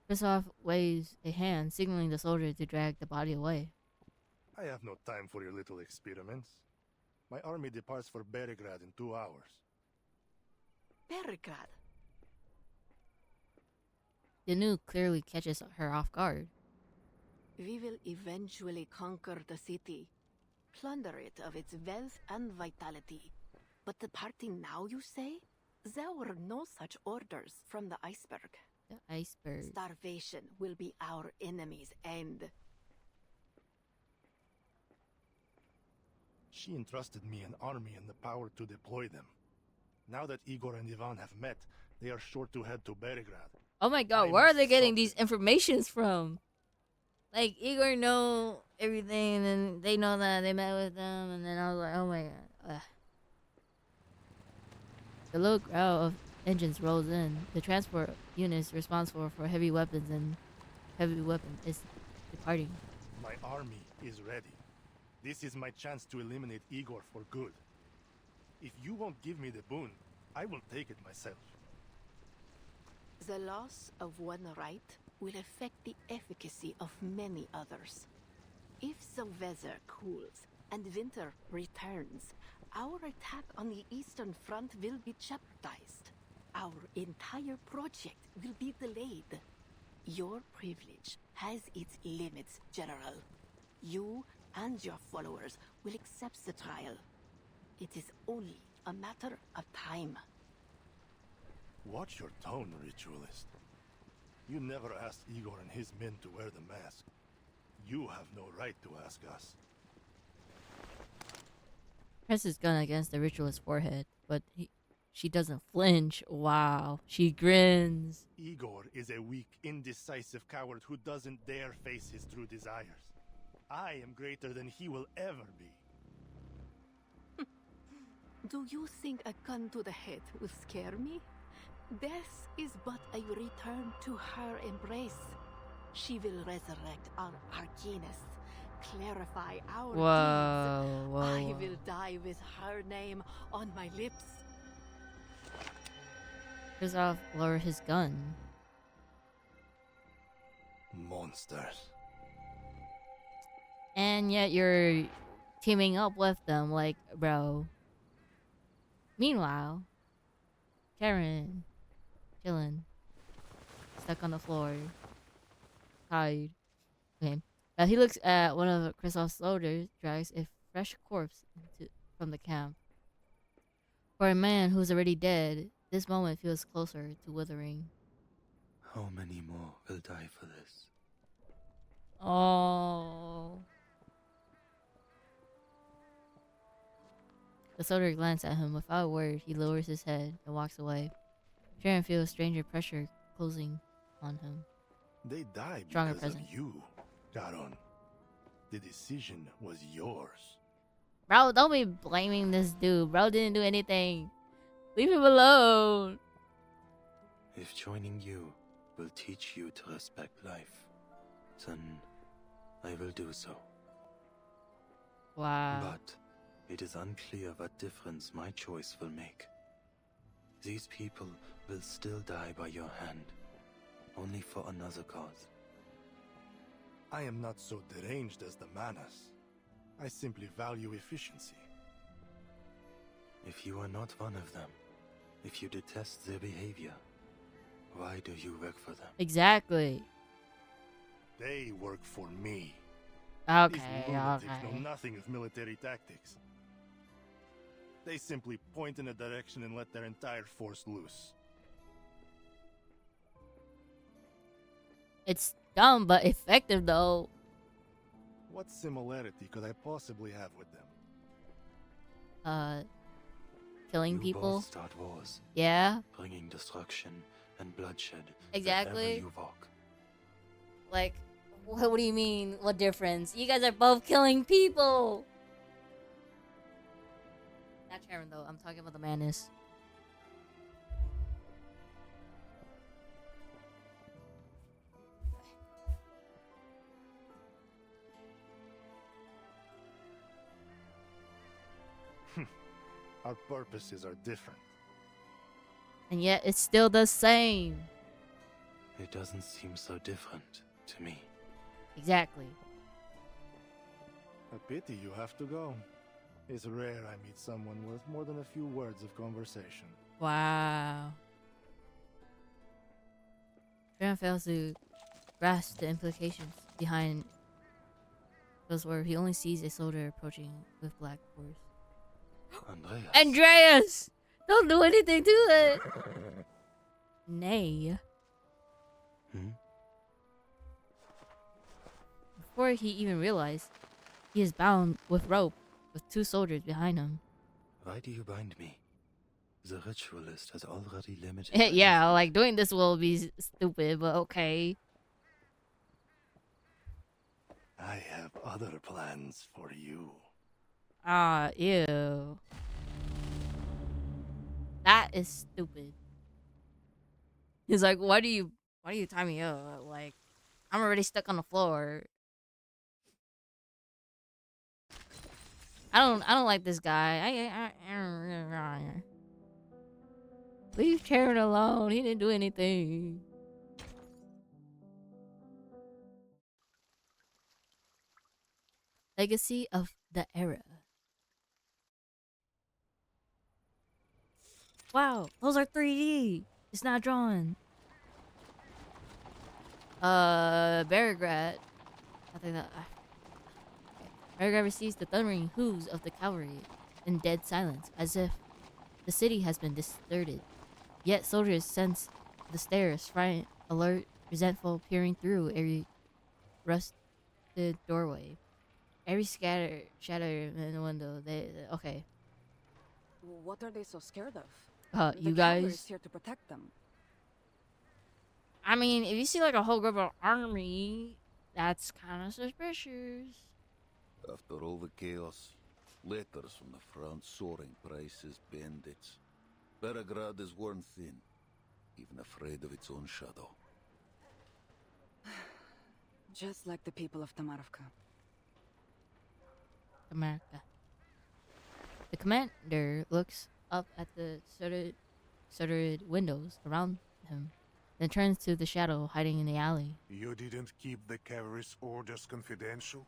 S2: Kristoff waves a hand, signaling the soldier to drag the body away.
S21: I have no time for your little experiments. My army departs for Beregrad in 2 hours.
S22: Beregrad?
S2: The news clearly catches her off guard.
S22: We will eventually conquer the city, plunder it of its wealth and vitality. But departing now, you say? There were no such orders from the iceberg.
S2: The iceberg.
S22: Starvation will be our enemy's end.
S21: She entrusted me an army and the power to deploy them. Now that Igor and Ivan have met, they are sure to head to Beregrad.
S2: Oh my god, where are they getting these informations from? Like, Igor know everything, and then they know that they met with them, and then I was like, oh my god. Ugh. The low growl of engines rolls in. The transport unit responsible for heavy weapons is departing.
S21: My army is ready. This is my chance to eliminate Igor for good. If you won't give me the boon, I will take it myself.
S22: The loss of one right will affect the efficacy of many others. If the weather cools and winter returns, our attack on the Eastern Front will be jeopardized. Our entire project will be delayed. Your privilege has its limits, General. You and your followers will accept the trial. It is only a matter of time.
S21: Watch your tone, Ritualist. You never asked Igor and his men to wear the mask. You have no right to ask us.
S2: Presses his gun against the ritualist's forehead, but she doesn't flinch. Wow. She grins.
S21: Igor is a weak, indecisive coward who doesn't dare face his true desires. I am greater than he will ever be.
S22: Do you think a gun to the head will scare me? Death is but a return to her embrace. She will resurrect our arcanists, clarify our deeds. I will die with her name on my lips.
S2: Kristoff lowered his gun.
S21: Monsters.
S2: And yet you're teaming up with them, like, bro. Meanwhile, Karen, chilling, stuck on the floor, tired. Okay. He looks at one of Kristoff's soldiers, drags a fresh corpse from the camp. For a man who's already dead, this moment feels closer to withering.
S23: How many more will die for this?
S2: Oh. The soldier glances at him. Without a word, he lowers his head and walks away. Sharon feels stranger pressure closing on him.
S21: They died
S2: Stronger
S21: because
S2: presence.
S21: of you, Garon. The decision was yours.
S2: Bro, don't be blaming this dude. Bro didn't do anything. Leave him alone.
S23: If joining you will teach you to respect life, then I will do so.
S2: Wow.
S23: But it is unclear what difference my choice will make. These people will still die by your hand, only for another cause.
S21: I am not so deranged as the Manas. I simply value efficiency.
S23: If you are not one of them, if you detest their behavior, why do you work for them?
S2: Exactly.
S21: They work for me.
S2: Okay,
S21: These lunatics
S2: okay.
S21: know nothing of military tactics. They simply point in a direction and let their entire force loose.
S2: It's dumb but effective though.
S21: What similarity could I possibly have with them?
S2: Killing
S23: You
S2: people.
S23: both start wars.
S2: Yeah.
S23: Bringing destruction and bloodshed.
S2: Exactly.
S23: Wherever you walk.
S2: Like, what do you mean? What difference? You guys are both killing people. Not Sharon though. I'm talking about the madness.
S21: Our purposes are different.
S2: And yet it's still the same.
S23: It doesn't seem so different to me.
S2: Exactly.
S21: A pity you have to go. It's rare I meet someone with more than a few words of conversation.
S2: Wow. Sharon fails to grasp the implications behind those words. He only sees a soldier approaching with black horse. Andreas! Don't do anything to it! Nay. Before he even realized, he is bound with rope with 2 soldiers behind him.
S23: Why do you bind me? The ritualist has already limited.
S2: Yeah, like doing this will be stupid, but okay.
S21: I have other plans for you.
S2: Ah, ew. That is stupid. He's like, why do you tie me up? Like, I'm already stuck on the floor. I don't like this guy. Leave Sharon alone. He didn't do anything. Legacy of the Era. Wow, those are 3D. It's not drawn. Beregrad. I think that. Beregrad receives the thundering hooves of the cavalry in dead silence, as if the city has been deserted. Yet soldiers sense the stairs, frightened, alert, resentful, peering through every rusted doorway, every shadow in the window. Okay.
S13: What are they so scared of?
S2: You
S13: the cavalry
S2: guys.
S13: is here to protect them.
S2: I mean, if you see like a whole group of army, that's kind of suspicious.
S5: After all the chaos, letters from the front, soaring prices, bandits. Beregrad is worn thin, even afraid of its own shadow.
S13: Just like the people of Tamarovka.
S2: America. The commander looks up at the shuttered windows around him, then turns to the shadow hiding in the alley.
S19: You didn't keep the cavalry's orders confidential?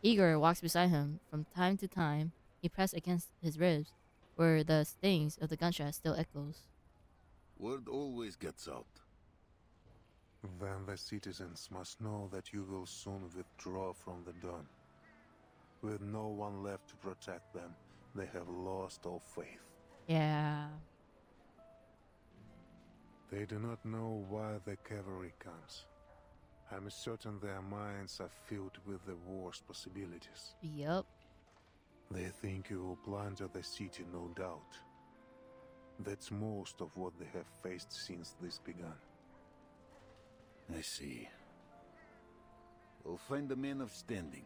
S2: Igor walks beside him. From time to time, he presses against his ribs, where the stings of the gunshot still echoes.
S5: Word always gets out.
S19: Then the citizens must know that you will soon withdraw from the Don. With no one left to protect them, they have lost all faith.
S2: Yeah.
S19: They do not know why the cavalry comes. I'm certain their minds are filled with the war's possibilities.
S2: Yup.
S19: They think you will plunder the city, no doubt. That's most of what they have faced since this began.
S5: I see. We'll find a man of standing.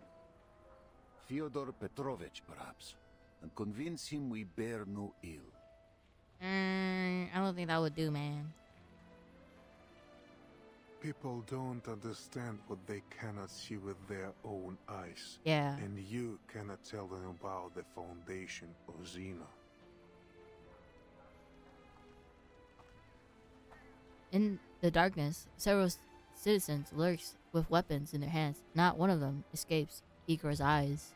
S5: Fyodor Petrovich, perhaps, and convince him we bear no ill.
S2: I don't think that would do, man.
S19: People don't understand what they cannot see with their own eyes.
S2: Yeah.
S19: And you cannot tell them about the foundation of Xena.
S2: In the darkness, several citizens lurks with weapons in their hands. Not one of them escapes Igor's eyes.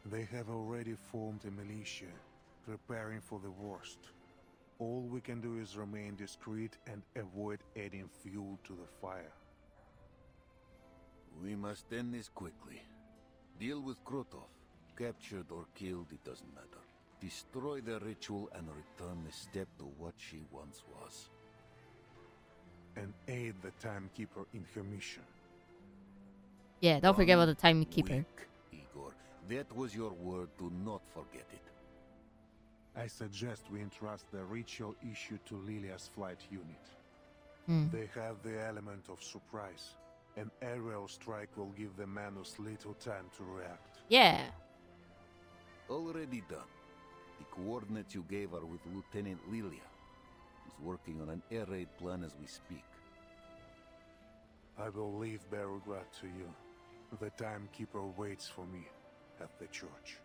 S19: They have already formed a militia, preparing for the worst. All we can do is remain discreet and avoid adding fuel to the fire.
S5: We must end this quickly. Deal with Krotov. Captured or killed, it doesn't matter. Destroy the ritual and return the steppe to what she once was.
S19: and aid the Timekeeper in her mission.
S2: Yeah, don't forget about the Timekeeper.
S5: Weak, Igor. That was your word. Do not forget it.
S19: I suggest we entrust the ritual issue to Lilia's flight unit. They have the element of surprise. An aerial strike will give the Manus little time to react.
S2: Yeah.
S5: Already done. The coordinates you gave are with Lieutenant Lilia. He's working on an air raid plan as we speak.
S19: I will leave Beograd to you. The Timekeeper waits for me at the church.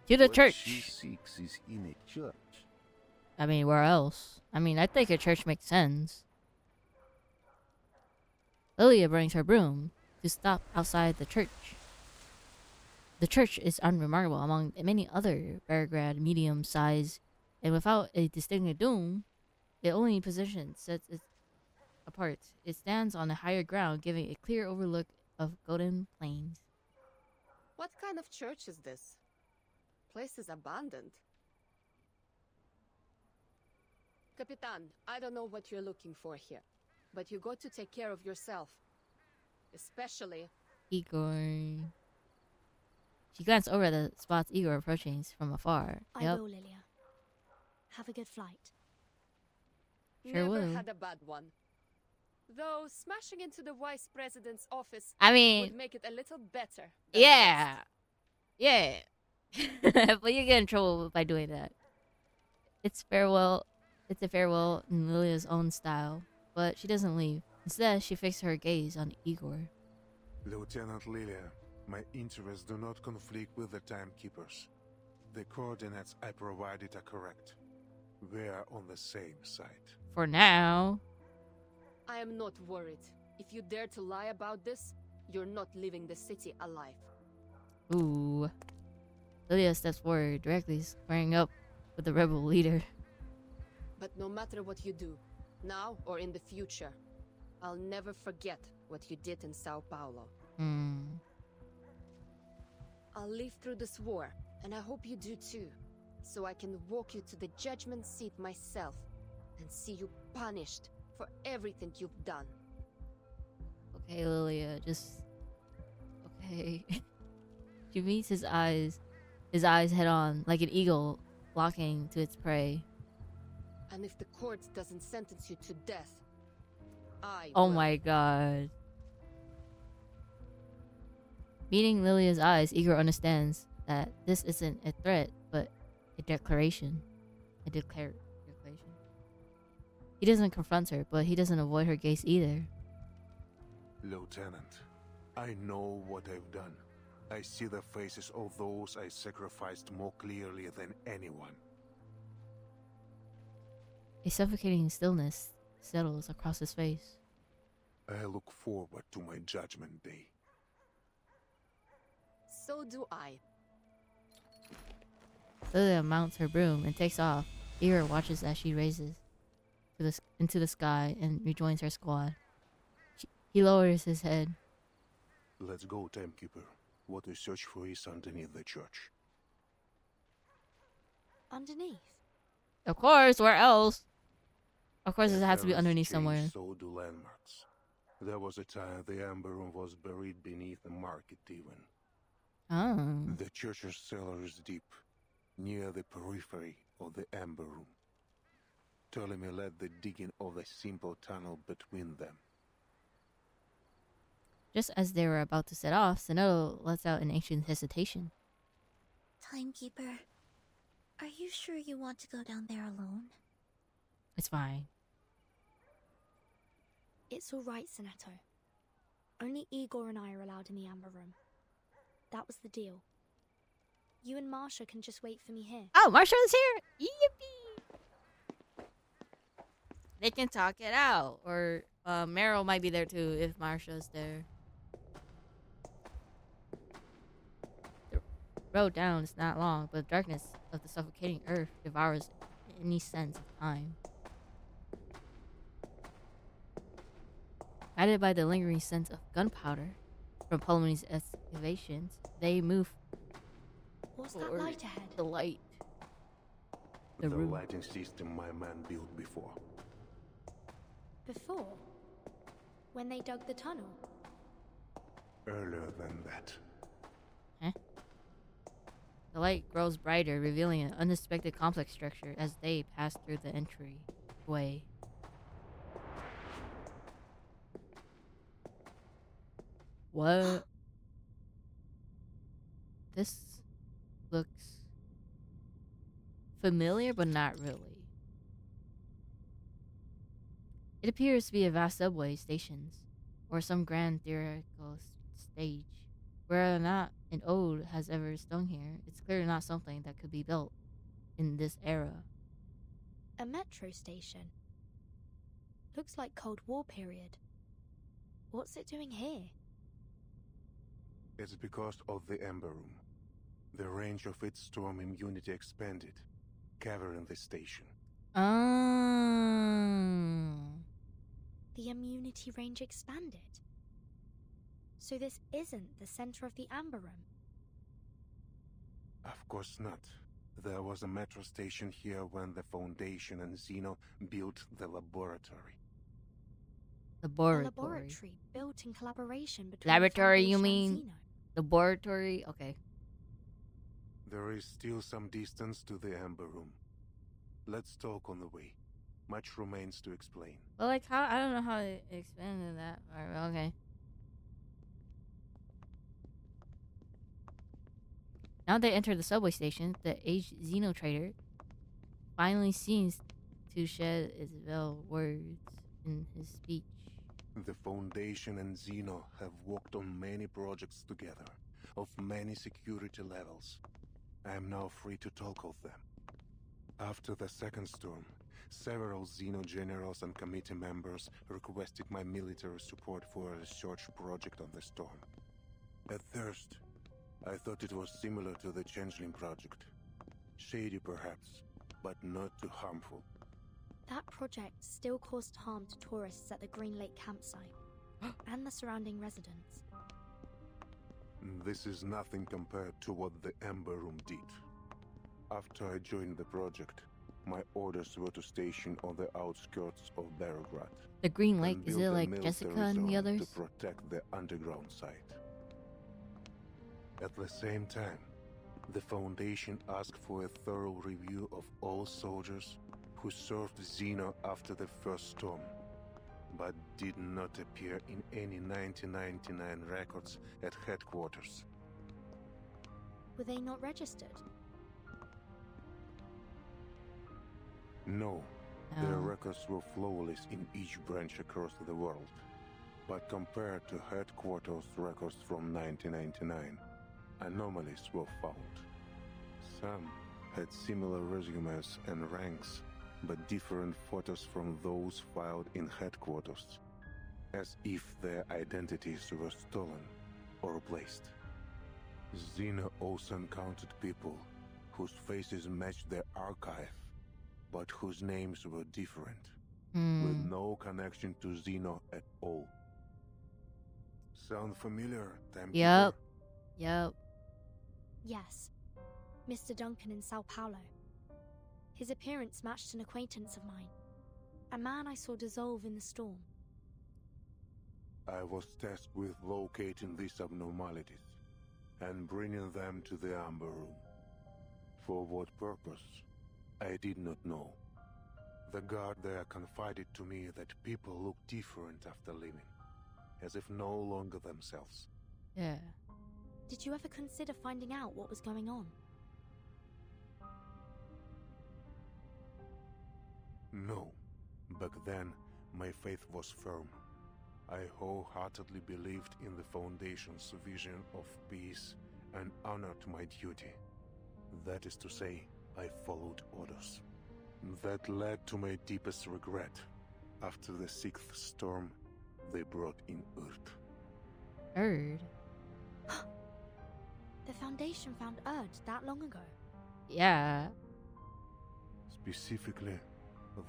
S2: To the
S5: What
S2: church.
S5: she seeks is in a church.
S2: I mean, where else? I mean, I think a church makes sense. Lilia brings her broom to stop outside the church. The church is unremarkable among many other Beograd medium-sized, and without a distinctive dome, the only position sets it apart. It stands on a higher ground, giving a clear overlook of Golden Plains.
S7: What kind of church is this? Place is abandoned. Capitan, I don't know what you're looking for here, but you got to take care of yourself. Especially
S2: Igor. She glanced over at the spots Igor approaching from afar.
S8: I will, Lilia. Have a good flight.
S2: Sure
S7: never
S2: will.
S7: had a bad one. Though smashing into the vice president's office
S2: I mean,
S7: would make it a little better. than the
S2: Yeah.
S7: rest.
S2: Yeah. But you get in trouble by doing that. It's farewell. It's a farewell in Lilia's own style, but she doesn't leave. Instead, she fixes her gaze on Igor.
S19: Lieutenant Lilia, my interests do not conflict with the Timekeepers. The coordinates I provided are correct. We are on the same side.
S2: For now.
S7: I am not worried. If you dare to lie about this, you're not leaving the city alive.
S2: Ooh. Lilia steps forward, directly squaring up with the rebel leader.
S7: But no matter what you do, now or in the future, I'll never forget what you did in Sao Paulo. I'll live through this war, and I hope you do too, so I can walk you to the judgment seat myself and see you punished for everything you've done.
S2: Okay, Lilia, just... Okay. She meets his eyes head on, like an eagle flocking to its prey.
S7: And if the court doesn't sentence you to death, I
S2: Oh
S7: will.
S2: my god. Meeting Lilia's eyes, Igor understands that this isn't a threat, but a declaration. Declaration. He doesn't confront her, but he doesn't avoid her gaze either.
S19: Lieutenant, I know what I've done. I see the faces of those I sacrificed more clearly than anyone.
S2: A suffocating stillness settles across his face.
S19: I look forward to my judgment day.
S7: So do I.
S2: Lilia mounts her broom and takes off. Igor watches as she raises into the sky and rejoins her squad. He lowers his head.
S19: Let's go, Timekeeper. What we search for is underneath the church.
S8: Underneath?
S2: Of course, where else? Of course, it has to be
S19: Eras
S2: underneath
S19: change,
S2: somewhere.
S19: So do landmarks. There was a time the Amber Room was buried beneath the market even.
S2: Oh.
S19: The church's cellar is deep, near the periphery of the Amber Room. Ptolemy led the digging of a simple tunnel between them.
S2: Just as they were about to set off, Sonoto lets out an ancient hesitation.
S1: Timekeeper, are you sure you want to go down there alone?
S2: It's fine.
S8: It's all right, Soneto. Only Igor and I are allowed in the Amber Room. That was the deal. You and Marsha can just wait for me here.
S2: Oh, Marsha is here! Yippee! They can talk it out. Or Meryl might be there too if Marsha's there. The road down is not long, but the darkness of the suffocating earth devours any sense of time. Guided by the lingering scent of gunpowder from Ptolemy's excavations, they move
S8: What's that
S2: toward
S8: light ahead?
S2: the light.
S19: The
S2: room.
S19: lighting system my man built before.
S8: Before? When they dug the tunnel?
S19: Earlier than that.
S2: Huh? The light grows brighter, revealing an unexpected complex structure as they pass through the entryway. What? This looks familiar, but not really. It appears to be a vast subway stations, or some grand theatrical stage. Whether or not an ode has ever stung here, it's clearly not something that could be built in this era.
S8: A metro station. Looks like Cold War period. What's it doing here?
S19: It's because of the Ember Room. The range of its storm immunity expanded, covering the station.
S8: The immunity range expanded. So this isn't the center of the Amber Room.
S19: Of course not. There was a metro station here when the Foundation and Xeno built the laboratory.
S8: A laboratory built in collaboration between
S2: Laboratory,
S8: the
S2: you
S8: Foundation
S2: mean?
S8: and Xeno.
S2: Laboratory? Okay.
S19: There is still some distance to the Amber Room. Let's talk on the way. Much remains to explain.
S2: Well, like, how? I don't know how to expand that. Alright, okay. Now they enter the subway station, the aged Xeno trader finally seems to shed its veiled words in his speech.
S19: The Foundation and Xeno have worked on many projects together, of many security levels. I am now free to talk of them. After the second storm, several Xeno generals and committee members requested my military support for a research project on the storm. At first, I thought it was similar to the Changeling project. Shady perhaps, but not too harmful.
S8: That project still caused harm to tourists at the Green Lake campsite and the surrounding residents.
S19: This is nothing compared to what the Ember Room did. After I joined the project, my orders were to station on the outskirts of Beregrad.
S2: The Green Lake,
S19: and
S2: is
S19: build
S2: it
S19: a
S2: like
S19: military
S2: Jessica and the
S19: zone
S2: others?
S19: to protect the underground site. At the same time, the Foundation asked for a thorough review of all soldiers who served Xeno after the first storm, but did not appear in any 1999 records at headquarters.
S8: Were they not registered?
S19: No, their records were flawless in each branch across the world. But compared to headquarters records from 1999, anomalies were found. Some had similar resumes and ranks, but different photos from those filed in headquarters, as if their identities were stolen or replaced. Xena also encountered people whose faces matched their archive, but whose names were different, with no connection to Xeno at all. Sound familiar, Timekeeper?
S2: Yep.
S8: Yes. Mr. Duncan in Sao Paulo. His appearance matched an acquaintance of mine. A man I saw dissolve in the storm.
S19: I was tasked with locating these abnormalities and bringing them to the Amber Room. For what purpose, I did not know. The guard there confided to me that people look different after leaving, as if no longer themselves.
S2: Yeah.
S8: Did you ever consider finding out what was going on?
S19: No. Back then, my faith was firm. I wholeheartedly believed in the Foundation's vision of peace and honored my duty. That is to say, I followed orders. That led to my deepest regret. After the sixth storm, they brought in Earth.
S2: Erd?
S8: The Foundation found Erd that long ago.
S2: Yeah.
S19: Specifically,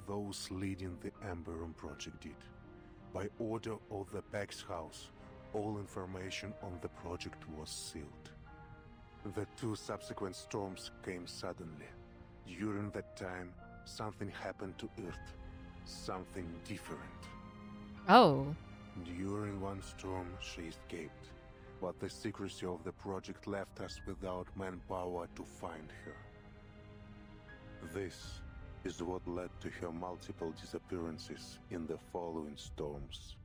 S19: those leading the Amber Room project did. By order of the Pax House, all information on the project was sealed. The two subsequent storms came suddenly. During that time, something happened to Earth. Something different.
S2: Oh.
S19: During one storm, she escaped, but the secrecy of the project left us without manpower to find her. This is what led to her multiple disappearances in the following storms.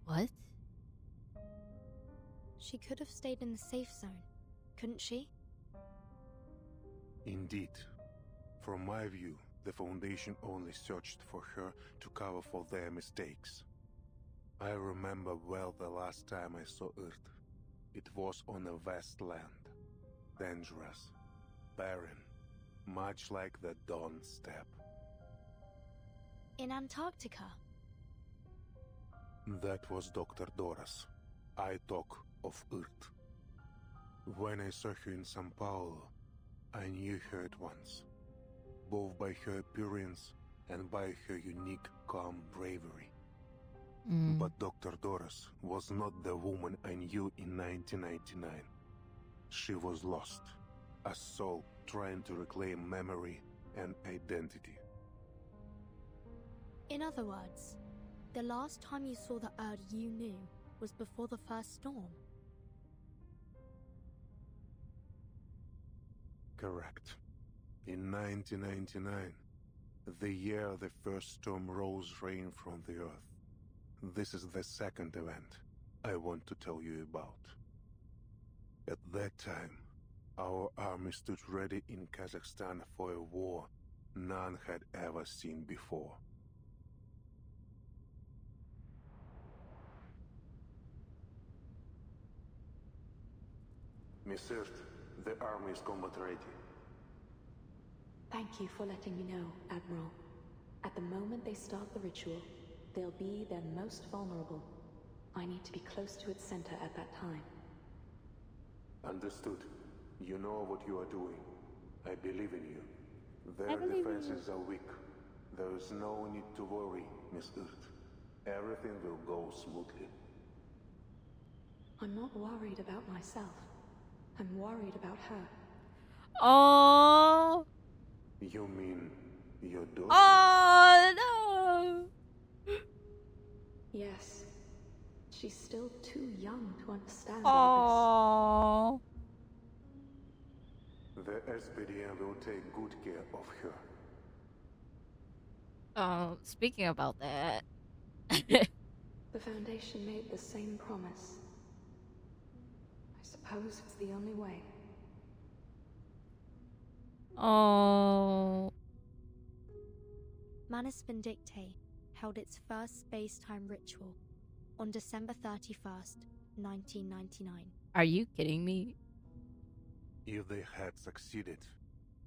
S2: What?
S8: She could have stayed in the safe zone, couldn't she?
S19: Indeed. From my view, the Foundation only searched for her to cover for their mistakes. I remember well the last time I saw Earth. It was on a vast land. Dangerous. Barren. Much like the Dawn Steppe.
S8: In Antarctica?
S19: That was Dr. Doras. I talk of Earth. When I saw her in São Paulo, I knew her at once, both by her appearance and by her unique, calm bravery. But Dr. Doras was not the woman I knew in 1999. She was lost, a soul trying to reclaim memory and identity.
S8: In other words, the last time you saw the Erd you knew was before the first storm.
S19: Correct. In 1999, the year the first storm rose rain from the earth. This is the second event I want to tell you about. At that time, our army stood ready in Kazakhstan for a war none had ever seen before. Miss Earth, the army is combat ready.
S4: Thank you for letting me know, Admiral. At the moment they start the ritual, they'll be their most vulnerable. I need to be close to its center at that time.
S19: Understood. You know what you are doing. I believe in you. Their defenses are weak. There is no need to worry, Miss Earth. Everything will go smoothly.
S4: I'm not worried about myself. I'm worried about her.
S2: Oh.
S19: You mean your daughter?
S2: Oh no.
S4: Yes. She's still too young to understand all
S19: this. The SPDM will take good care of her.
S2: Speaking about that.
S4: The Foundation made the same promise. I suppose it's the only way.
S2: Oh.
S8: Manus Vindictae held its first space-time ritual on December 31st, 1999.
S2: Are you kidding me?
S19: If they had succeeded,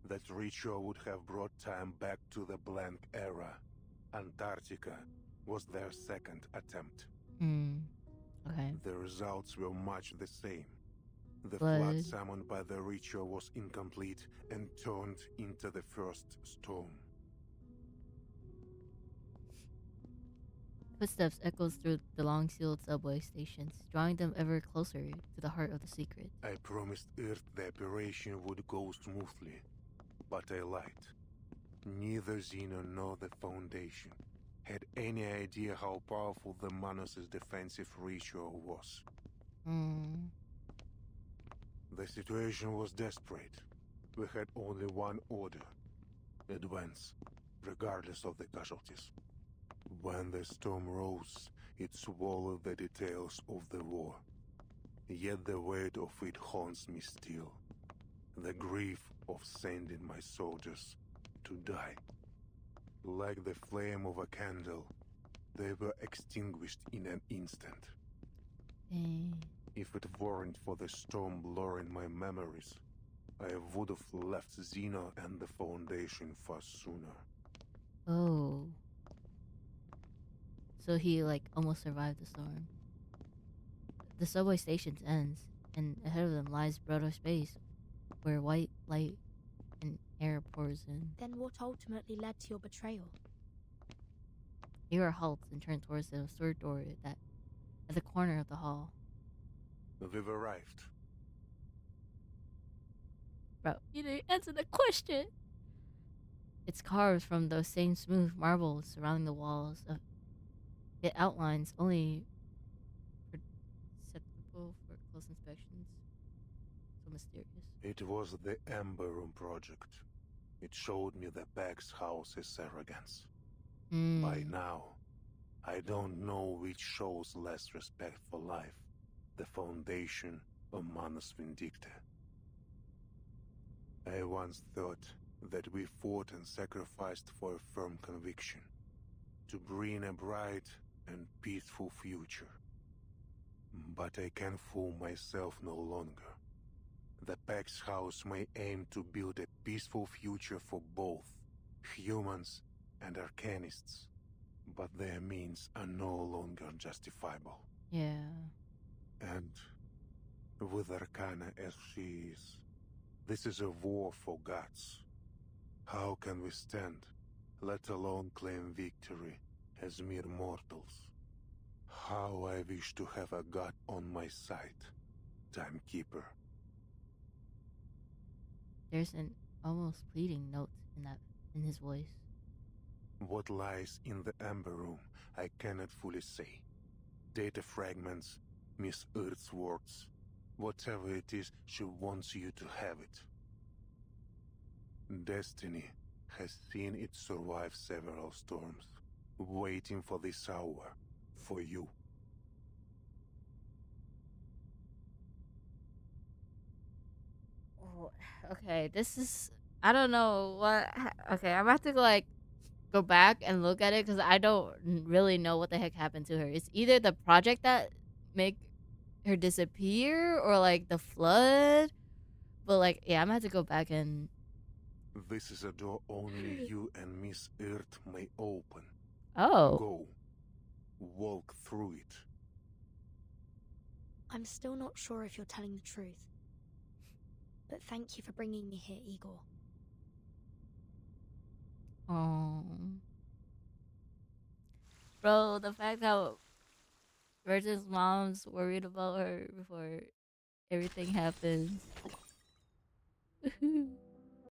S19: that ritual would have brought time back to the blank era. Antarctica was their second attempt.
S2: Okay.
S19: The results were much the same. The
S2: Blood.
S19: flood summoned by the ritual was incomplete and turned into the first storm.
S2: Footsteps echoes through the long-sealed subway stations, drawing them ever closer to the heart of the secret.
S19: I promised Earth the operation would go smoothly, but I lied. Neither Xeno nor the Foundation had any idea how powerful the Manus' defensive ritual was. The situation was desperate. We had only one order: advance, regardless of the casualties. When the storm rose, it swallowed the details of the war. Yet the weight of it haunts me still. The grief of sending my soldiers to die. Like the flame of a candle, they were extinguished in an instant. If it weren't for the storm blurring my memories, I would have left Xeno and the Foundation far sooner.
S2: Oh. So he, almost survived the storm. The subway station ends, and ahead of them lies broader space, where white light and air pours in.
S8: Then what ultimately led to your betrayal?
S2: Igor halts and turns towards the sword door at the corner of the hall.
S19: We've arrived.
S2: Bro, you didn't answer the question. It's carved from those same smooth marbles surrounding the walls. It outlines only perceptible for close inspections. So mysterious.
S19: It was the Ember Room project. It showed me the Pax House's arrogance. By now, I don't know which shows less respect for life, the Foundation or Manus Vindicta. I once thought that we fought and sacrificed for a firm conviction, to bring a bright and peaceful future. But I can fool myself no longer. The Pax House may aim to build a peaceful future for both humans and Arcanists, but their means are no longer justifiable.
S2: Yeah.
S19: And with Arcana as she is, this is a war for gods. How can we stand, let alone claim victory, as mere mortals? How I wish to have a god on my side, Timekeeper.
S2: There's an almost pleading note in his voice.
S19: What lies in the Ember Room, I cannot fully say. Data fragments, Miss Earth's words. Whatever it is, she wants you to have it. Destiny has seen it survive several storms, waiting for this hour, for you.
S2: Oh, okay, this is... I don't know what... Okay, I'm about to go back and look at it because I don't really know what the heck happened to her. It's either the project that make her disappear or like the flood. But like, yeah, I'm gonna have to go back and...
S19: This is a door only you and Miss Earth may open.
S2: Oh.
S19: Go. Walk through it.
S8: I'm still not sure if you're telling the truth. But thank you for bringing me here, Igor.
S2: Oh. Bro, the fact how Virgin's mom's worried about her before everything happens.